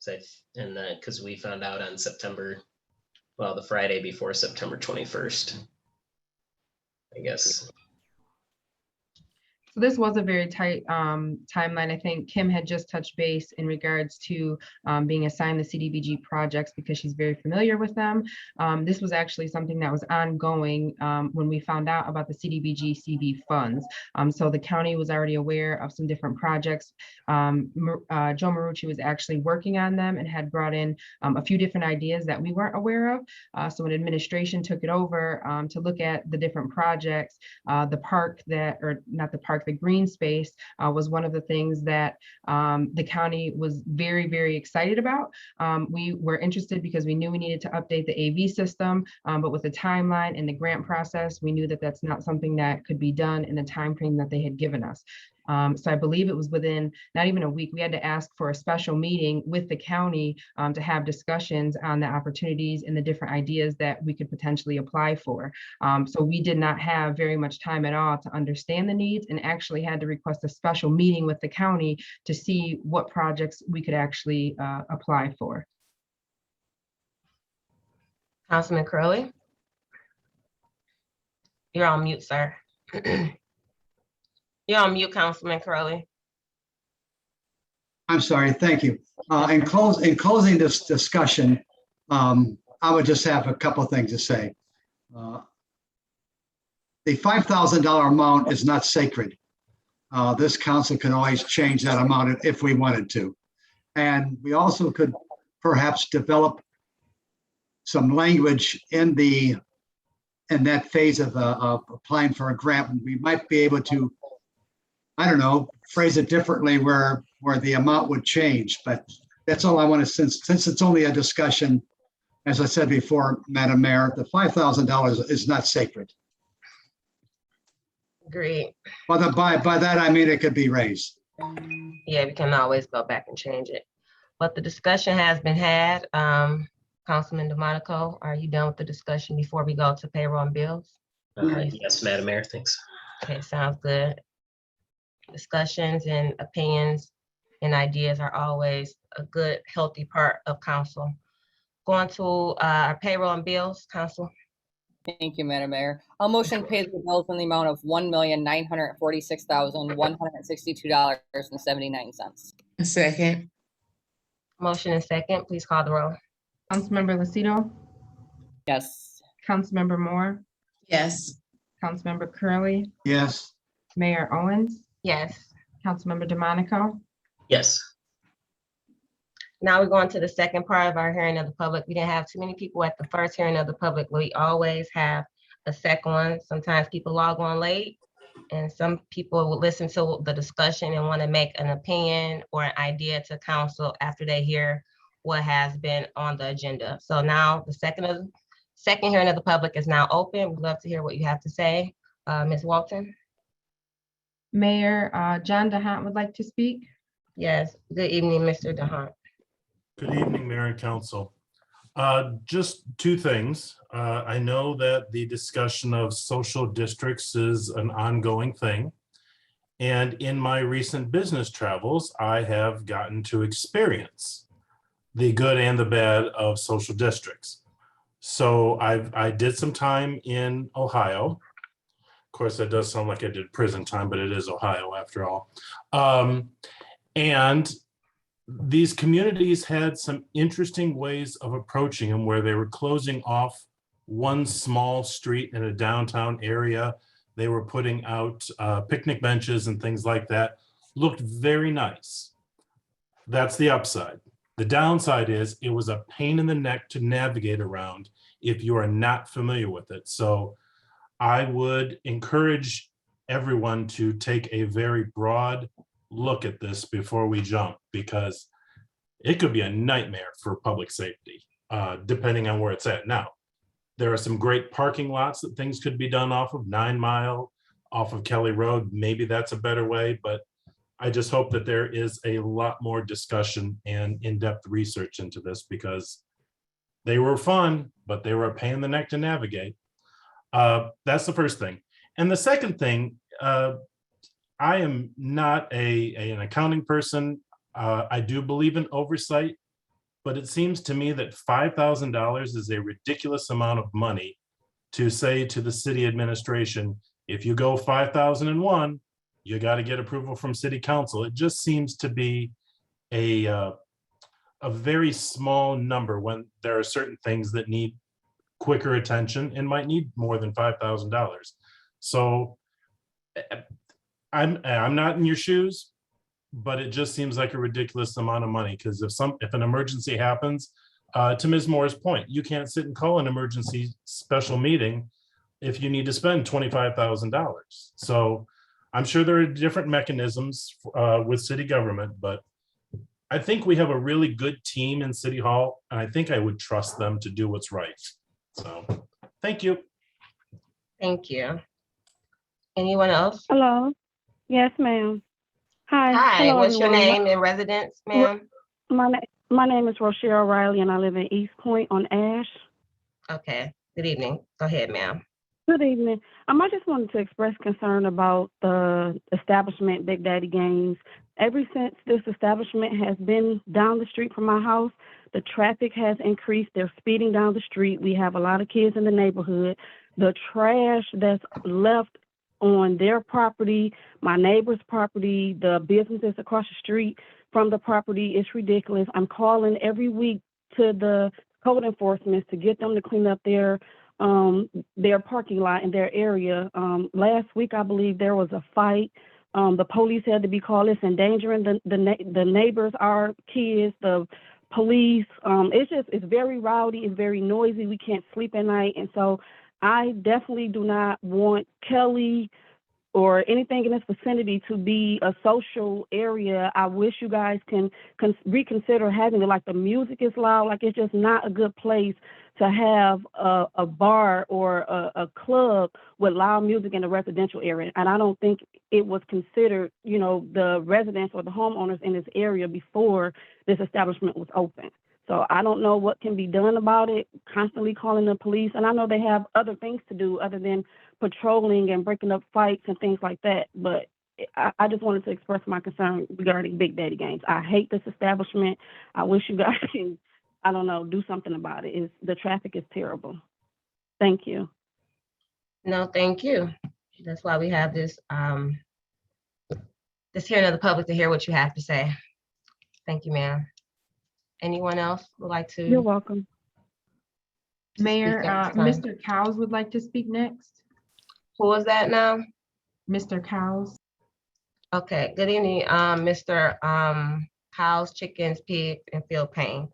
Because we found out on the Friday before September 21st, I guess. So this was a very tight timeline. I think Kim had just touched base in regards to being assigned the CDBG projects because she's very familiar with them. This was actually something that was ongoing when we found out about the CDBG CV funds. So the county was already aware of some different projects. Joe Marucci was actually working on them and had brought in a few different ideas that we weren't aware of. So when administration took it over to look at the different projects, the park park, the green space was one of the things that the county was very, very excited about. We were interested because we knew we needed to update the AV system, but with the timeline and the grant process, we knew that that's not something that could be done in the timeframe that they had given us. So I believe it was within not even a week, we had to ask for a special meeting with the county to have discussions on the opportunities and the different ideas that we could potentially apply for. So we did not have very much time at all to understand the needs, and actually had to request a special meeting with the county to see what projects we could actually apply for. Councilman Curley? You're on mute, sir. You're on mute, Councilman Curley. I'm sorry, thank you. In closing this discussion, I would just have a couple of things to say. The $5,000 amount is not sacred. This council can always change that amount if we wanted to. And we also could perhaps develop some language in that phase of applying for a grant. We might be able to, I don't know, phrase it differently where the amount would change, but that's all I want to, since it's only a discussion, as I said before, Madam Mayor, the $5,000 is not sacred. Great. But by that, I mean, it could be raised. Yeah, we can always go back and change it. But the discussion has been had. Councilman DeMonico, are you done with the discussion before we go to payroll and bills? Yes, Madam Mayor, thanks. Okay, sounds good. Discussions and opinions and ideas are always a good, healthy part of council. Going to our payroll and bills, Council. Thank you, Madam Mayor. I'll motion to pay the bills in the amount of $1,946,162.79. A second. Motion and second, please call the roll. Councilmember Lucido, Yes. Councilmember Moore, Yes. Councilmember Curley, Yes. Mayor Owens, Yes. Councilmember DeMonico. Yes. Now we're going to the second part of our hearing of the public. We didn't have too many people at the first hearing of the public. We always have a second one. Sometimes people log on late, and some people will listen to the discussion and want to make an opinion or an idea to council after they hear what has been on the agenda. So now the second hearing of the public is now open. We'd love to hear what you have to say. Ms. Walton? Mayor John DeHaan would like to speak. Yes, good evening, Mr. DeHaan. Good evening, Mayor and Council. Just two things. I know that the discussion of social districts is an ongoing thing. And in my recent business travels, I have gotten to experience the good and the bad of social districts. So I did some time in Ohio. Of course, that does sound like I did prison time, but it is Ohio after all. And these communities had some interesting ways of approaching them, where they were closing off one small street in a downtown area. They were putting out picnic benches and things like that. Looked very nice. That's the upside. The downside is it was a pain in the neck to navigate around if you are not familiar with it. So I would encourage everyone to take a very broad look at this before we jump, because it could be a nightmare for public safety, depending on where it's at. Now, there are some great parking lots that things could be done off of 9 Mile, off of Kelly Road. Maybe that's a better way, but I just hope that there is a lot more discussion and in-depth research into this, because they were fun, but they were a pain in the neck to navigate. That's the first thing. And the second thing, I am not an accounting person. I do believe in oversight, but it seems to me that $5,000 is a ridiculous amount of money to say to the city administration, if you go 5,001, you got to get approval from city council. It just seems to be a very small number when there are certain things that need quicker attention and might need more than $5,000. So I'm not in your shoes, but it just seems like a ridiculous amount of money, because if an emergency happens, to Ms. Moore's point, you can't sit and call an emergency special meeting if you need to spend $25,000. So I'm sure there are different mechanisms with city government, but I think we have a really good team in City Hall, and I think I would trust them to do what's right. So, thank you. Thank you. Anyone else? Hello. Yes, ma'am. Hi. Hi, Hello, what's your everyone. name and residence, ma'am? My name is Rochelle Riley, and I live in Eastpointe on Ash. Okay, good evening. Go ahead, ma'am. Good evening. I just wanted to express concern about the establishment, Big Daddy Games. Ever since this establishment has been down the street from my house, the traffic has increased. They're speeding down the street. We have a lot of kids in the neighborhood. The trash that's left on their property, my neighbor's property, the businesses across the street from the property, it's ridiculous. I'm calling every week to the code enforcement to get them to clean up their parking lot in their area. Last week, I believe there was a fight. The police had to be called. It's endangering the neighbors, our kids, the police. It's very rowdy. It's very noisy. We can't sleep at night. And so I definitely do not want Kelly or anything in this vicinity to be a social area. I wish you guys can reconsider having it. Like, the music is loud. Like, it's just not a good place to have a bar or a club with loud music in a residential area. And I don't think it was considered, the residents or the homeowners in this area before this establishment was open. So I don't know what can be done about it, constantly calling the police. And I know they have other things to do other than patrolling and breaking up fights and things like that. But I just wanted to express my concern regarding Big Daddy Games. I hate this establishment. I wish you guys can, do something about it. The traffic is terrible. Thank you. No, thank you. That's why we have this hearing of the public to hear what you have to say. Thank you, ma'am. Anyone else would like to? You're welcome. Mayor, Mr. Cows would like to speak next. Who is that now? Mr. Cows. Okay, good evening, Mr. Cows, Chickens, Pigs, and Field Pain.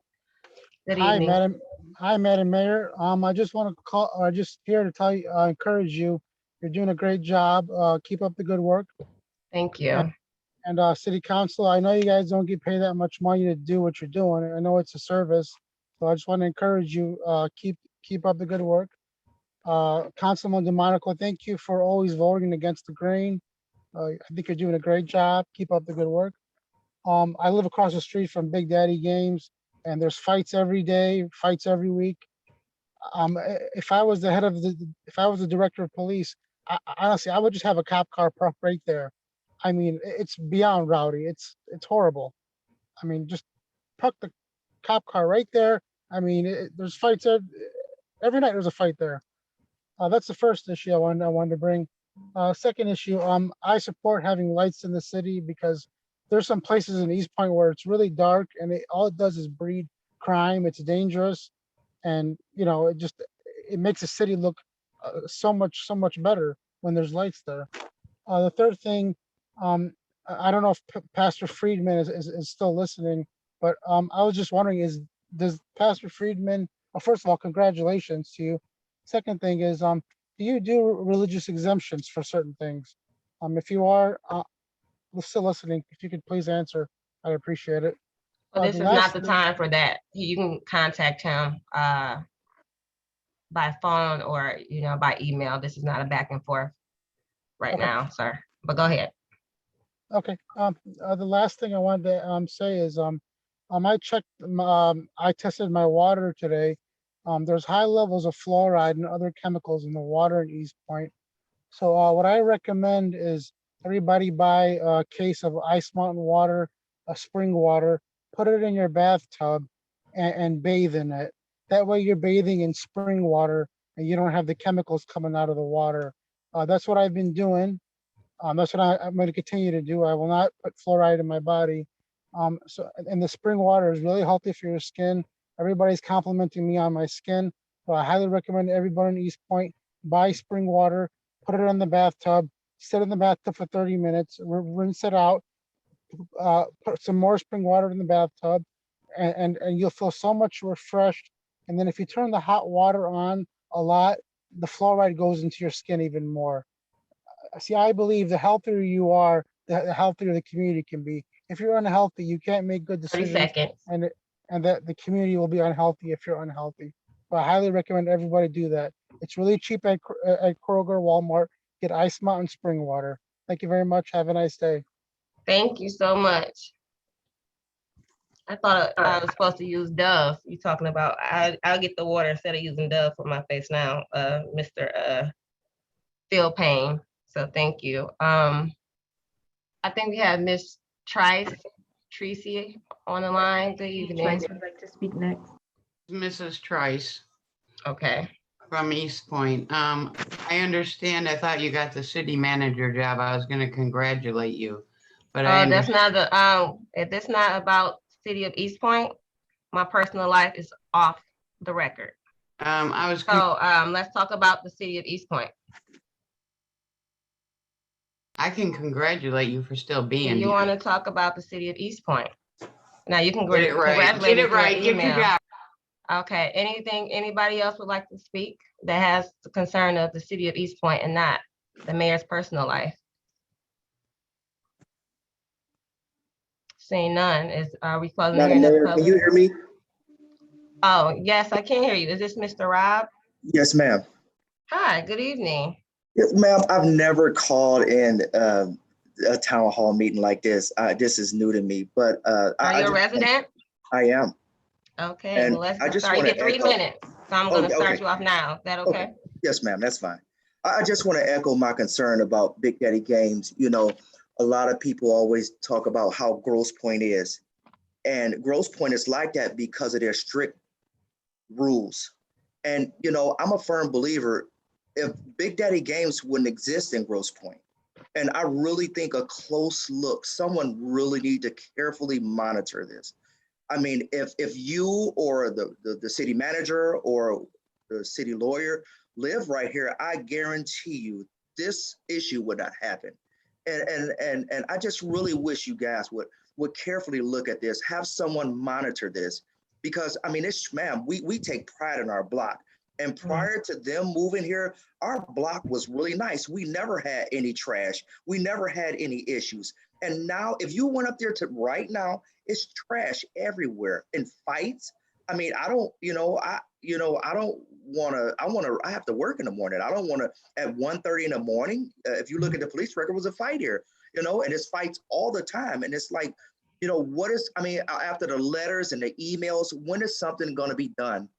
Good evening. Hi, Madam Mayor. I just want to call, just here to tell you, encourage you. You're doing a great job. Keep up the good work. Thank you. And City Council, I know you guys don't get paid that much money to do what you're doing. I know it's a service, so I just want to encourage you. Keep up the good work. Councilman DeMonico, thank you for always voting against the grain. I think you're doing a great job. Keep up the good work. I live across the street from Big Daddy Games, and there's fights every day, fights every week. If I was the director of police, honestly, I would just have a cop car parked right there. I mean, it's beyond rowdy. It's horrible. I mean, just park the cop car right there. I mean, there's fights every night. There's a fight there. That's the first issue I wanted to bring. Second issue, I support having lights in the city because there's some places in Eastpointe where it's really dark and all it does is breed crime. It's dangerous, and it makes the city look so much better when there's lights there. The third thing, I don't know if Pastor Friedman is still listening, but I was just wondering, does Pastor Friedman, well, first of all, congratulations to you. Second thing is, do you do religious exemptions for certain things? If you are, still listening, if you could please answer, I'd appreciate it. Well, this is not the time for that. You can contact him by phone or by email. This is not a back and forth right now, sir. But go ahead. Okay. The last thing I wanted to say is, I checked. I tested my water today. There's high levels of fluoride and other chemicals in the water in Eastpointe. So what I recommend is everybody buy a case of Ice Mountain water, spring water, put it in your bathtub and bathe in it. That way you're bathing in spring water and you don't have the chemicals coming out of the water. That's what I've been doing. That's what I'm going to continue to do. I will not put fluoride in my body. And the spring water is really healthy for your skin. Everybody's complimenting me on my skin. So I highly recommend everybody in Eastpointe buy spring water, put it in the bathtub, sit in the bathtub for 30 minutes, rinse it out, put some more spring water in the bathtub, and you'll feel so much refreshed. And then if you turn the hot water on a lot, the fluoride goes into your skin even more. see, I believe the healthier you are, the healthier the community can be. If you're unhealthy, you can't make good 30 decisions, seconds. and that the community will be unhealthy if you're unhealthy. So I highly recommend everybody do that. It's really cheap at Kroger, Walmart. Get Ice Mountain spring water. Thank you very much. Have a nice day. Thank you so much. I thought I was supposed to use Dove. You talking about I'll get the water instead of using Dove for my face now, Mr. Phil Payne. So thank you. I think we have Miss Tracy on the line. Good evening. Tracy would like to speak next. Mrs. Trice Okay. from Eastpointe. I understand, I thought you got the city manager job. I was gonna congratulate you. But That's not the if it's not about City of Eastpointe, my personal life is off the record. Let's talk about the City of Eastpointe. I can congratulate you for still being You here. want to talk about the City of Eastpointe? Now you can Get it right. congratulate Get it me through right. an Get your email. job. Okay. Anybody else would like to speak that has the concern of the City of Eastpointe and not the mayor's personal life? Seeing none, are we closing the hearing of the Mayor, can public? you hear me? Oh, yes, I can hear you. Is this Mr. Rob? Yes, ma'am. Hi, good evening. Yes, ma'am. I've never called in a town hall meeting like this. This is new to me, but Are you a resident? I am. Okay, And well, let's I get just started. You wanna get 3 echo- minutes. So I'm going to start okay. you off now. Is that okay? Yes, ma'am. That's fine. I just want to echo my concern about Big Daddy Games. You know, a lot of people always talk about how Grosse Pointe is. And Grosse Pointe is like that because of their strict rules. And, you know, I'm a firm believer, if Big Daddy Games wouldn't exist in Grosse Pointe, and I really think a close look, someone really need to carefully monitor this. I mean, if you or the city manager or the city lawyer live right here, I guarantee you this issue would not happen. And I just really wish you guys would carefully look at this, have someone monitor this, because I mean, we take pride in our block. And prior to them moving here, our block was really nice. We never had any trash. We never had any issues. And now if you went up there to right now, it's trash everywhere and fights. I mean, I have to work in the morning. I don't want to at 1:30 in the morning. If you look at the police record, was a fight here, and it's fights all the time. And it's like, after the letters and the emails, when is something going to be done?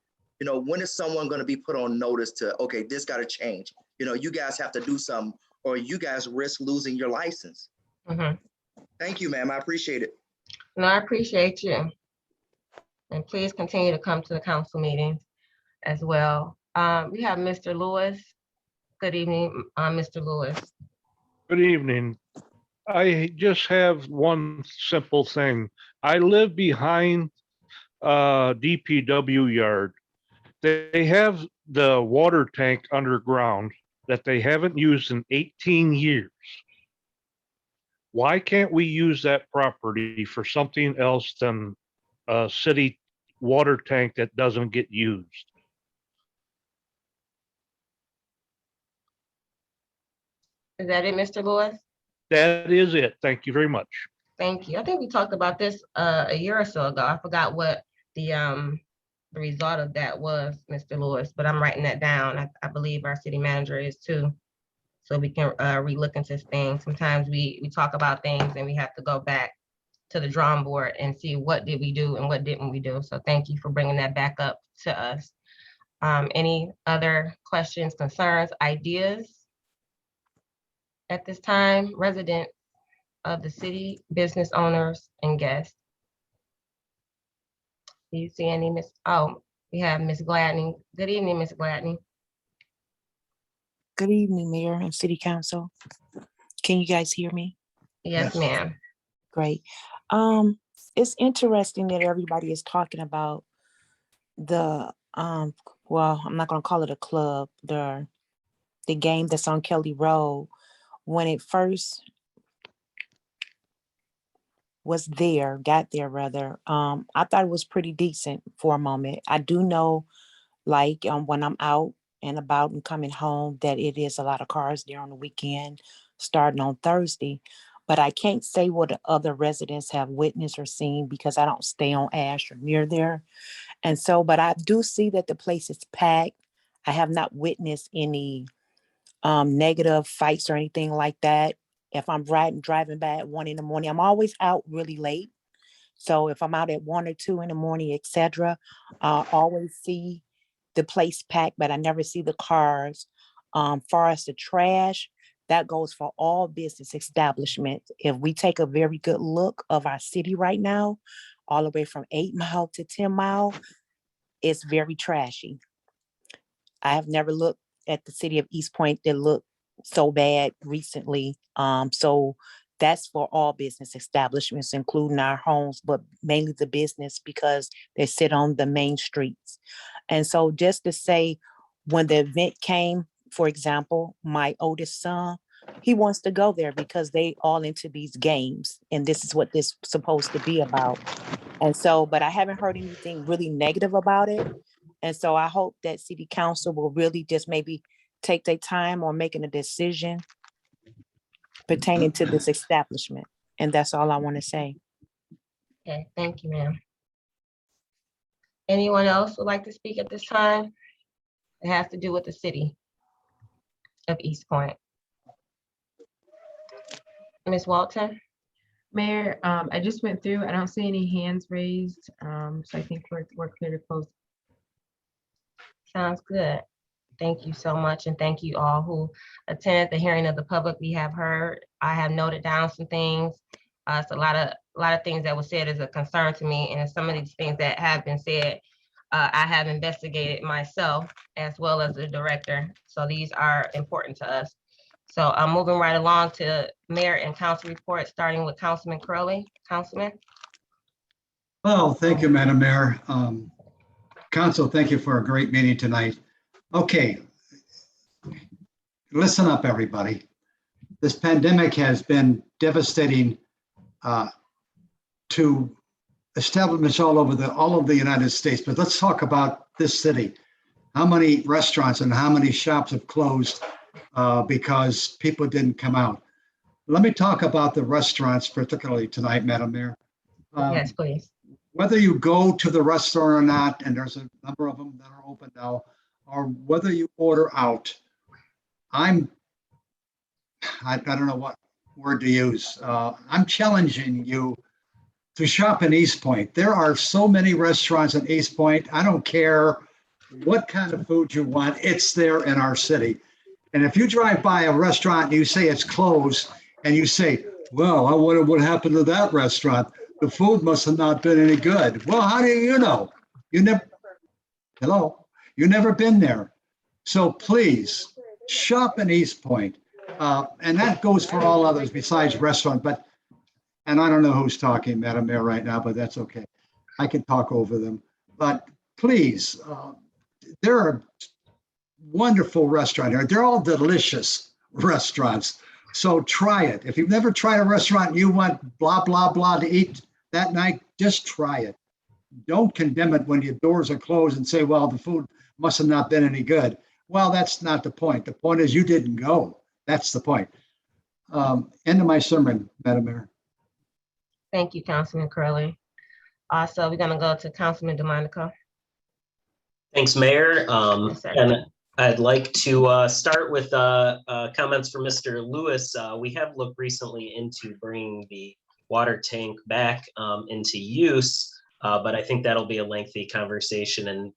When is someone going to be put on notice to, okay, this got to change? You guys have to do something or you guys risk losing your license. Mm-hmm. Thank you, ma'am. I appreciate it. No, I appreciate you. And please continue to come to the council meetings as well. We have Mr. Lewis. Good evening, Mr. Lewis. Good evening. I just have one simple thing. I live behind DPW yard. They have the water tank underground that they haven't used in 18 years. Why can't we use that property for something else than a city water tank that doesn't get used? Is that it, Mr. Lewis? That is it. Thank you very much. Thank you. I think we talked about this a year or so ago. I forgot what the result of that was, Mr. Lewis, but I'm writing that down. I believe our city manager is too. So we can relook into things. Sometimes we talk about things and we have to go back to the drawing board and see what did we do and what didn't we do. So thank you for bringing that back up to us. Any other questions, concerns, ideas? At this time, residents of the city, business owners, and guests. Do you see any we have Ms. Gladney. Good evening, Ms. Gladney. Good evening, Mayor and City Council. Can you guys hear me? Yes, ma'am. Great. It's interesting that everybody is talking about the well, I'm not gonna call it a club, the game that's on Kelly Road. When it first got there rather, I thought it was pretty decent for a moment. I do know, like when I'm out and about and coming home that it is a lot of cars there on the weekend, starting on Thursday. But I can't say what the other residents have witnessed or seen because I don't stay on Ash or near there. And so, but I do see that the place is packed. I have not witnessed any negative fights or anything like that. If I'm driving by at 1 a.m, I'm always out really late. So if I'm out at 1 or 2 a.m, etc., I always see the place packed, but I never see the cars. Far as the trash, that goes for all business establishments. If we take a very good look of our city right now, all the way from 8 Mile to 10 Mile, it's very trashy. I have never looked at the city of Eastpointe that looked so bad recently. So that's for all business establishments, including our homes, but mainly the business because they sit on the main streets. And so just to say, when the event came, for example, my oldest son, he wants to go there because they all into these games. And this is what this is supposed to be about. And so, but I haven't heard anything really negative about it. And so I hope that city council will really just maybe take their time on making a decision pertaining to this establishment. And that's all I want to say. Okay, thank you, ma'am. Anyone else would like to speak at this time? It has to do with the city of Eastpointe. Ms. Walton? Mayor, I just went through, I don't see any hands raised. So I think we're clear to close. Sounds good. Thank you so much. And thank you all who attended the hearing of the public. We have heard, I have noted down some things. It's a lot of things that was said is a concern to me. And some of these things that have been said, I have investigated myself as well as the director. So these are important to us. So I'm moving right along to mayor and council reports, starting with Councilman Curley. Councilman. Well, thank you, Madam Mayor. Council, thank you for a great meeting tonight. Okay, listen up, everybody. This pandemic has been devastating to establishments all over the United States. But let's talk about this city. How many restaurants and how many shops have closed because people didn't come out? Let me talk about the restaurants particularly tonight, Madam Mayor. Yes, please. Whether you go to the restaurant or not, and there's a number of them that are open now, or whether you order out, I don't know what word to use. I'm challenging you to shop in Eastpointe. There are so many restaurants in Eastpointe. I don't care what kind of food you want, it's there in our city. And if you drive by a restaurant and you say it's closed, and you say, well, I wonder what happened to that restaurant. The food must have not been any good. Well, how do you know? You never been there. So please shop in Eastpointe. And that goes for all others besides restaurant, and I don't know who's talking, Madam Mayor, right now, but that's okay. I can talk over them. But please, there are wonderful restaurants here. They're all delicious restaurants. So try it. If you've never tried a restaurant and you want blah, blah, blah to eat that night, just try it. Don't condemn it when your doors are closed and say, well, the food must have not been any good. Well, that's not the point. The point is you didn't go. That's the point. End of my sermon, Madam Mayor. Thank you, Councilman Curley. So we're gonna go to Councilman DeMonico. Thanks, Mayor. Yes, sir. And I'd like to start with comments from Mr. Lewis. We have looked recently into bringing the water tank back into use, but I think that'll be a lengthy conversation and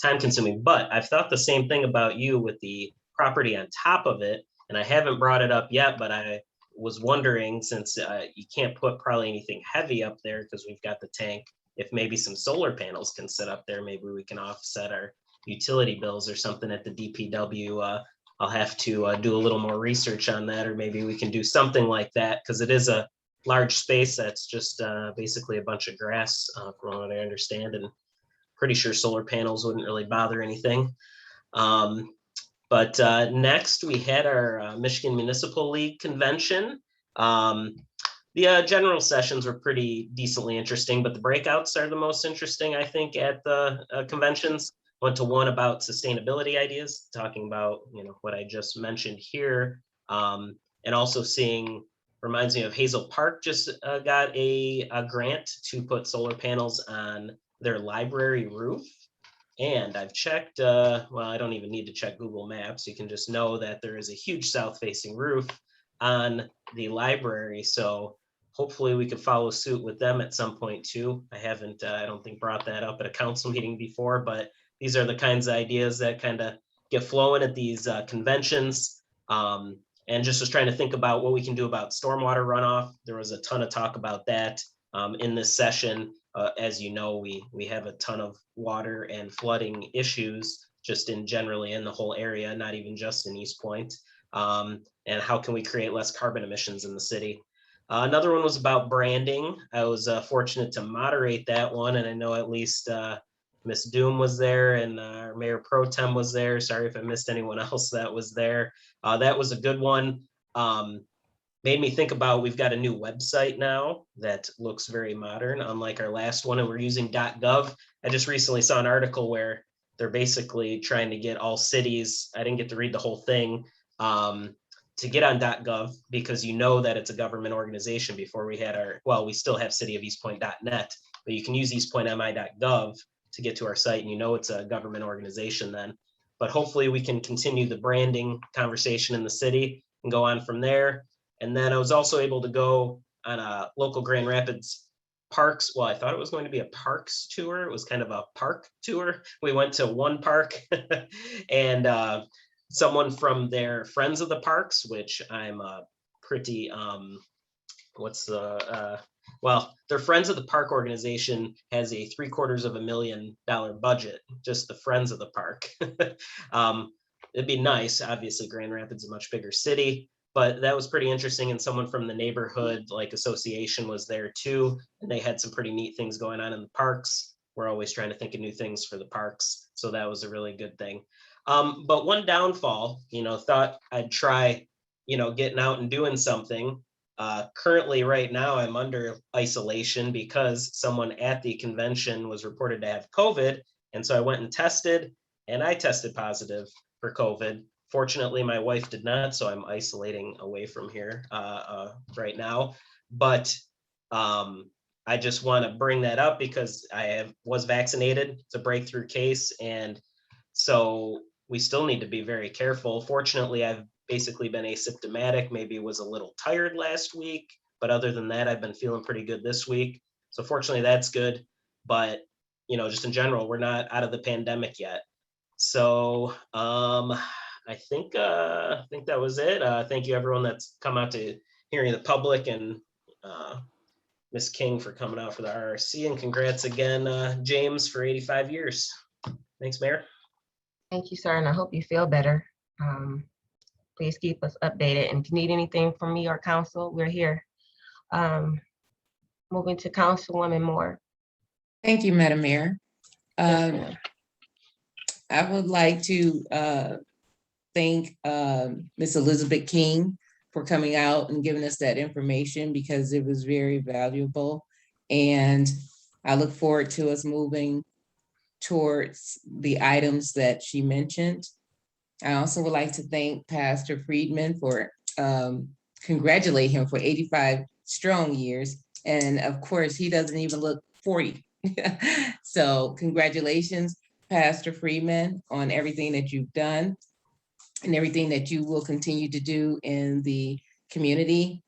time consuming. But I've thought the same thing about you with the property on top of it, and I haven't brought it up yet, but I was wondering, since you can't put probably anything heavy up there because we've got the tank, if maybe some solar panels can sit up there, maybe we can offset our utility bills or something at the DPW. I'll have to do a little more research on that, or maybe we can do something like that, because it is a large space that's just basically a bunch of grass, from what I understand, and pretty sure solar panels wouldn't really bother anything. But next we had our Michigan Municipal League convention. The general sessions were pretty decently interesting, but the breakouts are the most interesting, I think, at the conventions. went to one about sustainability ideas, talking about, what I just mentioned here. And also seeing, reminds me of Hazel Park just got a grant to put solar panels on their library roof. And I've checked, well, I don't even need to check Google Maps. You can just know that there is a huge south-facing roof on the library. So hopefully we could follow suit with them at some point too. I haven't, I don't think, brought that up at a council meeting before, but these are the kinds of ideas that kind of get flowing at these conventions. And just was trying to think about what we can do about stormwater runoff. There was a ton of talk about that in this session. As you know, we have a ton of water and flooding issues just in generally in the whole area, not even just in Eastpointe. And how can we create less carbon emissions in the city? Another one was about branding. I was fortunate to moderate that one, and I know at least Miss Doom was there and our Mayor Pro Tem was there. Sorry if I missed anyone else that was there. That was a good one. Made me think about, we've got a new website now that looks very modern, unlike our last one, and we're using .gov. I just recently saw an article where they're basically trying to get all cities, I didn't get to read the whole thing, to get on .gov, because that it's a government organization. Before we had we still have cityofelastpointe.net, but you can use eastpointemi.gov to get to our site, and it's a government organization then. But hopefully we can continue the branding conversation in the city and go on from there. And then I was also able to go on a local Grand Rapids parks. Well, I thought it was going to be a parks tour. It was kind of a park tour. We went to one park and someone from their Friends of the Parks, which I'm pretty, their Friends of the Park organization has a $750,000 budget, just the Friends of the Park. It'd be nice. Obviously, Grand Rapids is a much bigger city, but that was pretty interesting. And someone from the neighborhood association was there too. And they had some pretty neat things going on in the parks. We're always trying to think of new things for the parks. So that was a really good thing. But one downfall, thought I'd try, getting out and doing something. Currently right now I'm under isolation because someone at the convention was reported to have COVID. And so I went and tested, and I tested positive for COVID. Fortunately, my wife did not, so I'm isolating away from here right now. But I just want to bring that up because I was vaccinated. It's a breakthrough case, and so we still need to be very careful. Fortunately, I've basically been asymptomatic, maybe was a little tired last week, but other than that, I've been feeling pretty good this week. So fortunately, that's good. But, just in general, we're not out of the pandemic yet. So I think that was it. Thank you everyone that's come out to hearing the public, and Ms. King for coming out for the RRC, and congrats again, James, for 85 years. Thanks, Mayor. Thank you, sir, and I hope you feel better. Please keep us updated, and if you need anything from me or council, we're here. Moving to Councilwoman Moore. Thank you, Madam Mayor. I would like to thank Ms. Elizabeth King for coming out and giving us that information, because it was very valuable. And I look forward to us moving towards the items that she mentioned. I also would like to thank Pastor Friedman for congratulate him for 85 strong years. And of course, he doesn't even look 40. So congratulations, Pastor Friedman, on everything that you've done and everything that you will continue to do in the community.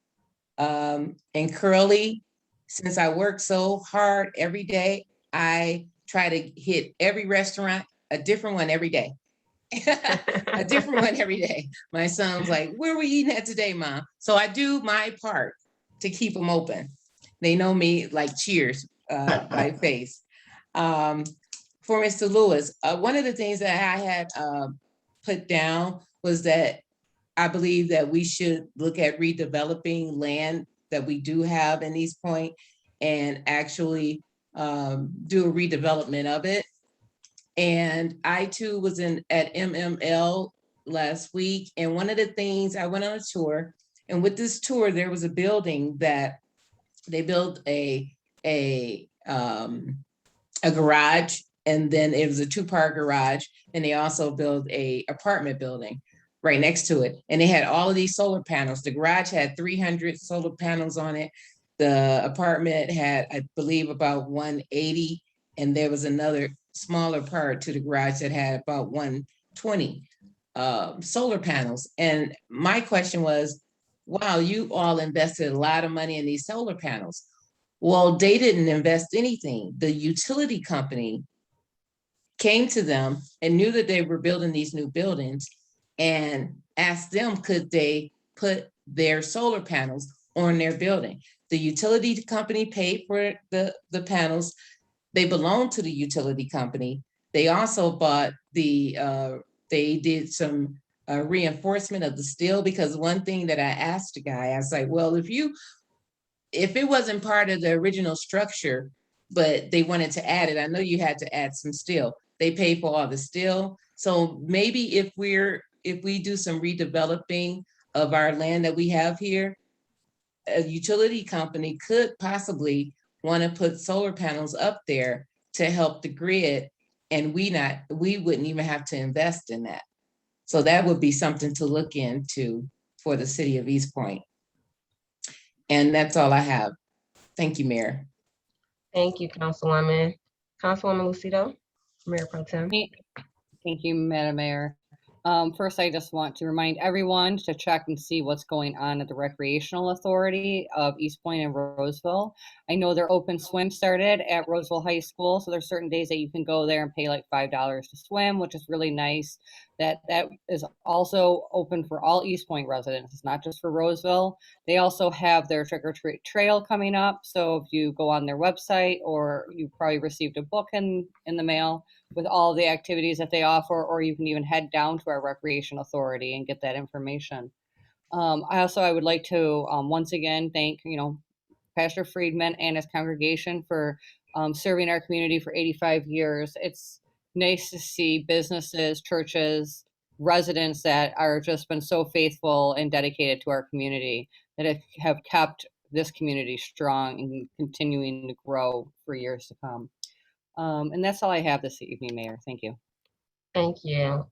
And Curly, since I work so hard every day, I try to hit every restaurant, a different one every day. A different one every day. My son's like, where are we eating at today, Mom? So I do my part to keep them open. They know me like Cheers by face. For Mr. Lewis, one of the things that I had put down was that I believe that we should look at redeveloping land that we do have in Eastpointe and actually do a redevelopment of it. And I too was at MML last week. And one of the things, I went on a tour, and with this tour, there was a building that they built a garage And then it was a 2-part garage, and they also built a apartment building right next to it. And they had all of these solar panels. The garage had 300 solar panels on it. The apartment had, I believe, about 180. And there was another smaller part to the garage that had about 120 solar panels. And my question was, wow, you all invested a lot of money in these solar panels. Well, they didn't invest anything. The utility company came to them and knew that they were building these new buildings and asked them, could they put their solar panels on their building? The utility company paid for the panels. They belong to the utility company. They also bought they did some reinforcement of the steel, because one thing that I asked the guy, I was like, well, if it wasn't part of the original structure, but they wanted to add it, I know you had to add some steel. They pay for all the steel. So maybe if we do some redeveloping of our land that we have here, a utility company could possibly want to put solar panels up there to help the grid, and we wouldn't even have to invest in that. So that would be something to look into for the city of Eastpointe. And that's all I have. Thank you, Mayor. Thank you, Councilwoman. Councilwoman Lucido, Mayor Pro Tem. Thank you, Madam Mayor. First, I just want to remind everyone to check and see what's going on at the Recreational Authority of Eastpointe and Roseville. I know their open swim started at Roseville High School, so there's certain days that you can go there and pay like $5 to swim, which is really nice. That is also open for all Eastpointe residents. It's not just for Roseville. They also have their trick or treat trail coming up. So if you go on their website, or you probably received a book in the mail with all the activities that they offer, or you can even head down to our Recreation Authority and get that information. I would like to once again thank Pastor Friedman and his congregation for serving our community for 85 years. It's nice to see businesses, churches, residents that are just been so faithful and dedicated to our community, that have kept this community strong and continuing to grow for years to come. And that's all I have this evening, Mayor. Thank you. Thank you.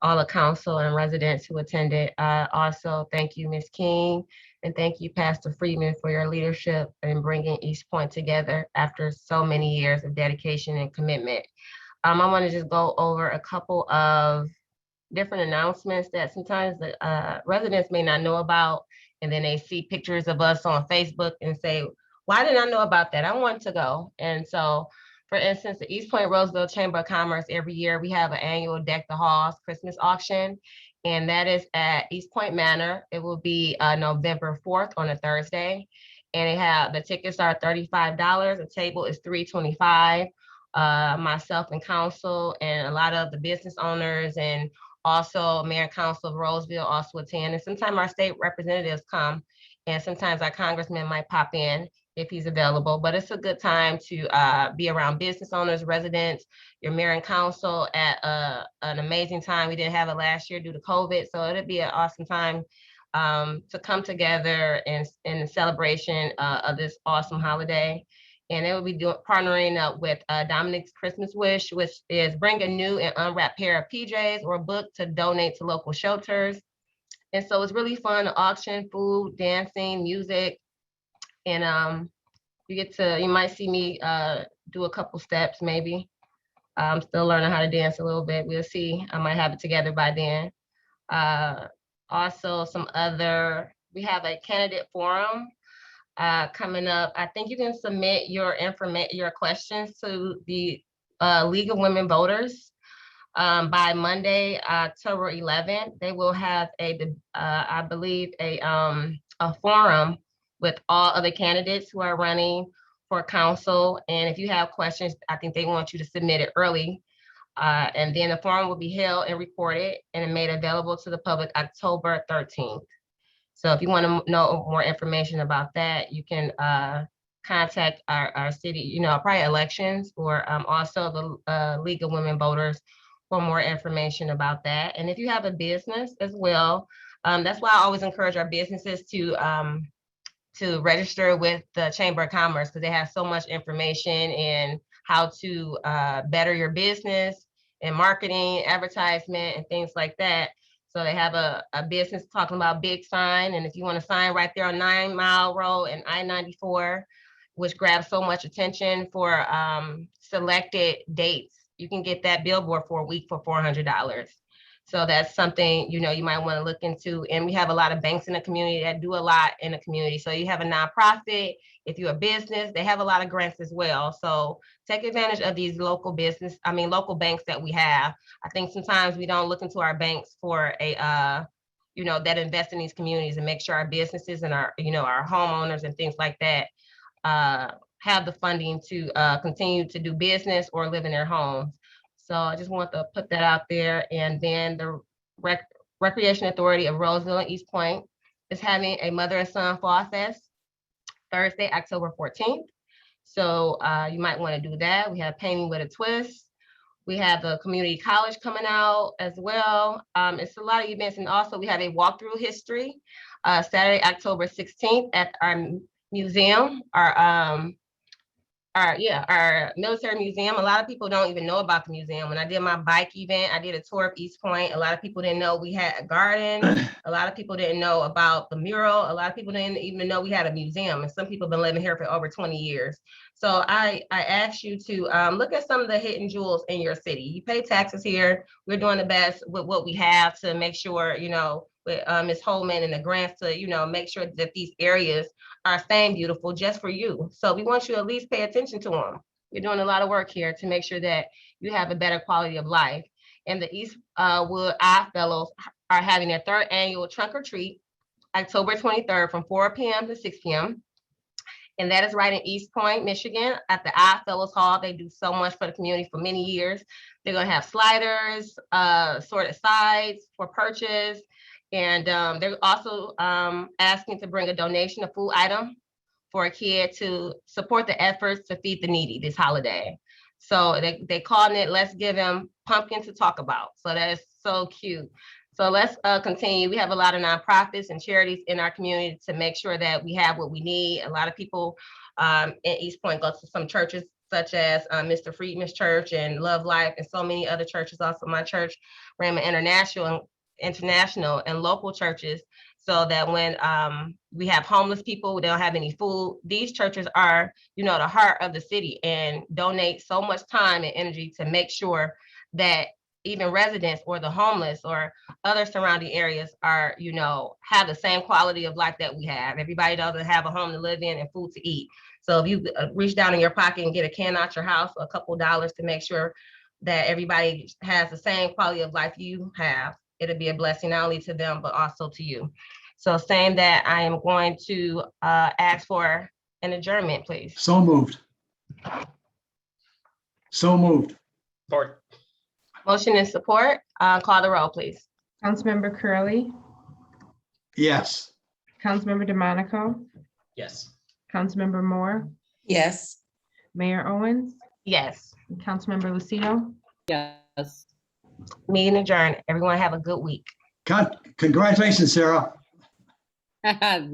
All the council and residents who attended. Also, thank you, Ms. King, and thank you, Pastor Friedman, for your leadership in bringing Eastpointe together after so many years of dedication and commitment. I want to just go over a couple of different announcements that sometimes the residents may not know about, and then they see pictures of us on Facebook and say, why didn't I know about that? I want to go. And so, for instance, the Eastpointe Roseville Chamber of Commerce, every year we have an annual Deck the Halls Christmas auction, and that is at Eastpointe Manor. It will be November 4th on a Thursday, and the tickets are $35. The table is $325. Myself and council and a lot of the business owners, and also Mayor and Council of Roseville also attend. And sometimes our state representatives come, and sometimes our congressman might pop in if he's available. But it's a good time to be around business owners, residents, your mayor and council at an amazing time. We didn't have it last year due to COVID, so it'll be an awesome time to come together in the celebration of this awesome holiday. And they will be partnering up with Dominic's Christmas Wish, which is bring a new and unwrapped pair of PJs or a book to donate to local shelters. And so it's really fun, auction, food, dancing, music. And you might see me do a couple steps maybe. I'm still learning how to dance a little bit. We'll see. I might have it together by then. Also, we have a candidate forum coming up. I think you can submit your questions to the League of Women Voters by Monday, October 11th. They will have I believe a forum with all other candidates who are running for council. And if you have questions, I think they want you to submit it early. And then the forum will be held and recorded and made available to the public October 13th. So if you want to know more information about that, you can contact our city, probably elections, or also the League of Women Voters for more information about that. And if you have a business as well, that's why I always encourage our businesses to register with the Chamber of Commerce, because they have so much information and how to better your business and marketing, advertisement, and things like that. So they have a business talking about big sign. And if you want to sign right there on 9 Mile Road and I-94, which grabs so much attention for selected dates, you can get that billboard for a week for $400. So that's something, you might want to look into. And we have a lot of banks in the community that do a lot in the community. So you have a nonprofit, if you're a business, they have a lot of grants as well. So take advantage of these local banks that we have. I think sometimes we don't look into our banks for that invest in these communities and make sure our businesses and our homeowners and things like that have the funding to continue to do business or live in their homes. So I just want to put that out there. And then the Recreation Authority of Roseville and Eastpointe is having a Mother and Son Fall Fest Thursday, October 14th. So you might want to do that. We have Painting with a Twist. We have the community college coming out as well. It's a lot of events. And also we have a walkthrough history Saturday, October 16th at our museum, our military museum. A lot of people don't even know about the museum. When I did my bike event, I did a tour of Eastpointe. A lot of people didn't know we had a garden. A lot of people didn't know about the mural. A lot of people didn't even know we had a museum. And some people have been living here for over 20 years. So I asked you to look at some of the hidden jewels in your city. You pay taxes here. We're doing the best with what we have to make sure, with Ms. Holman and the grants to, make sure that these areas are staying beautiful just for you. So we want you to at least pay attention to them. We're doing a lot of work here to make sure that you have a better quality of life. And the Eastwood Eye Fellows are having their 3rd annual trunk or treat, October 23rd from 4 p.m. to 6 p.m. And that is right in Eastpointe, Michigan at the Eye Fellows Hall. They do so much for the community for many years. They're gonna have sliders, sorted sides for purchase. And they're also asking to bring a donation, a food item for a kid to support the efforts to feed the needy this holiday. So they calling it, let's give them pumpkin to talk about. So that is so cute. So let's continue. We have a lot of nonprofits and charities in our community to make sure that we have what we need. A lot of people in Eastpointe go to some churches such as Mr. Friedman's Church and Love Life and so many other churches. Also my church, Raymond International and local churches, so that when we have homeless people, they don't have any food. These churches are, the heart of the city and donate so much time and energy to make sure that even residents or the homeless or other surrounding areas are, have the same quality of life that we have. Everybody doesn't have a home to live in and food to eat. So if you reach down in your pocket and get a can out your house for a couple of dollars to make sure that everybody has the same quality of life you have, it'll be a blessing not only to them, but also to you. So saying that, I am going to ask for an adjournment, please. So moved. So moved. Support. Motion and support. Call the roll, please. Councilmember Curley, Yes. Councilmember DeMonico, Yes. Councilmember Moore, Yes. Mayor Owens, Yes. and Councilmember Lucido. Yes. Meeting adjourned. Everyone have a good week. Congratulations, Sarah.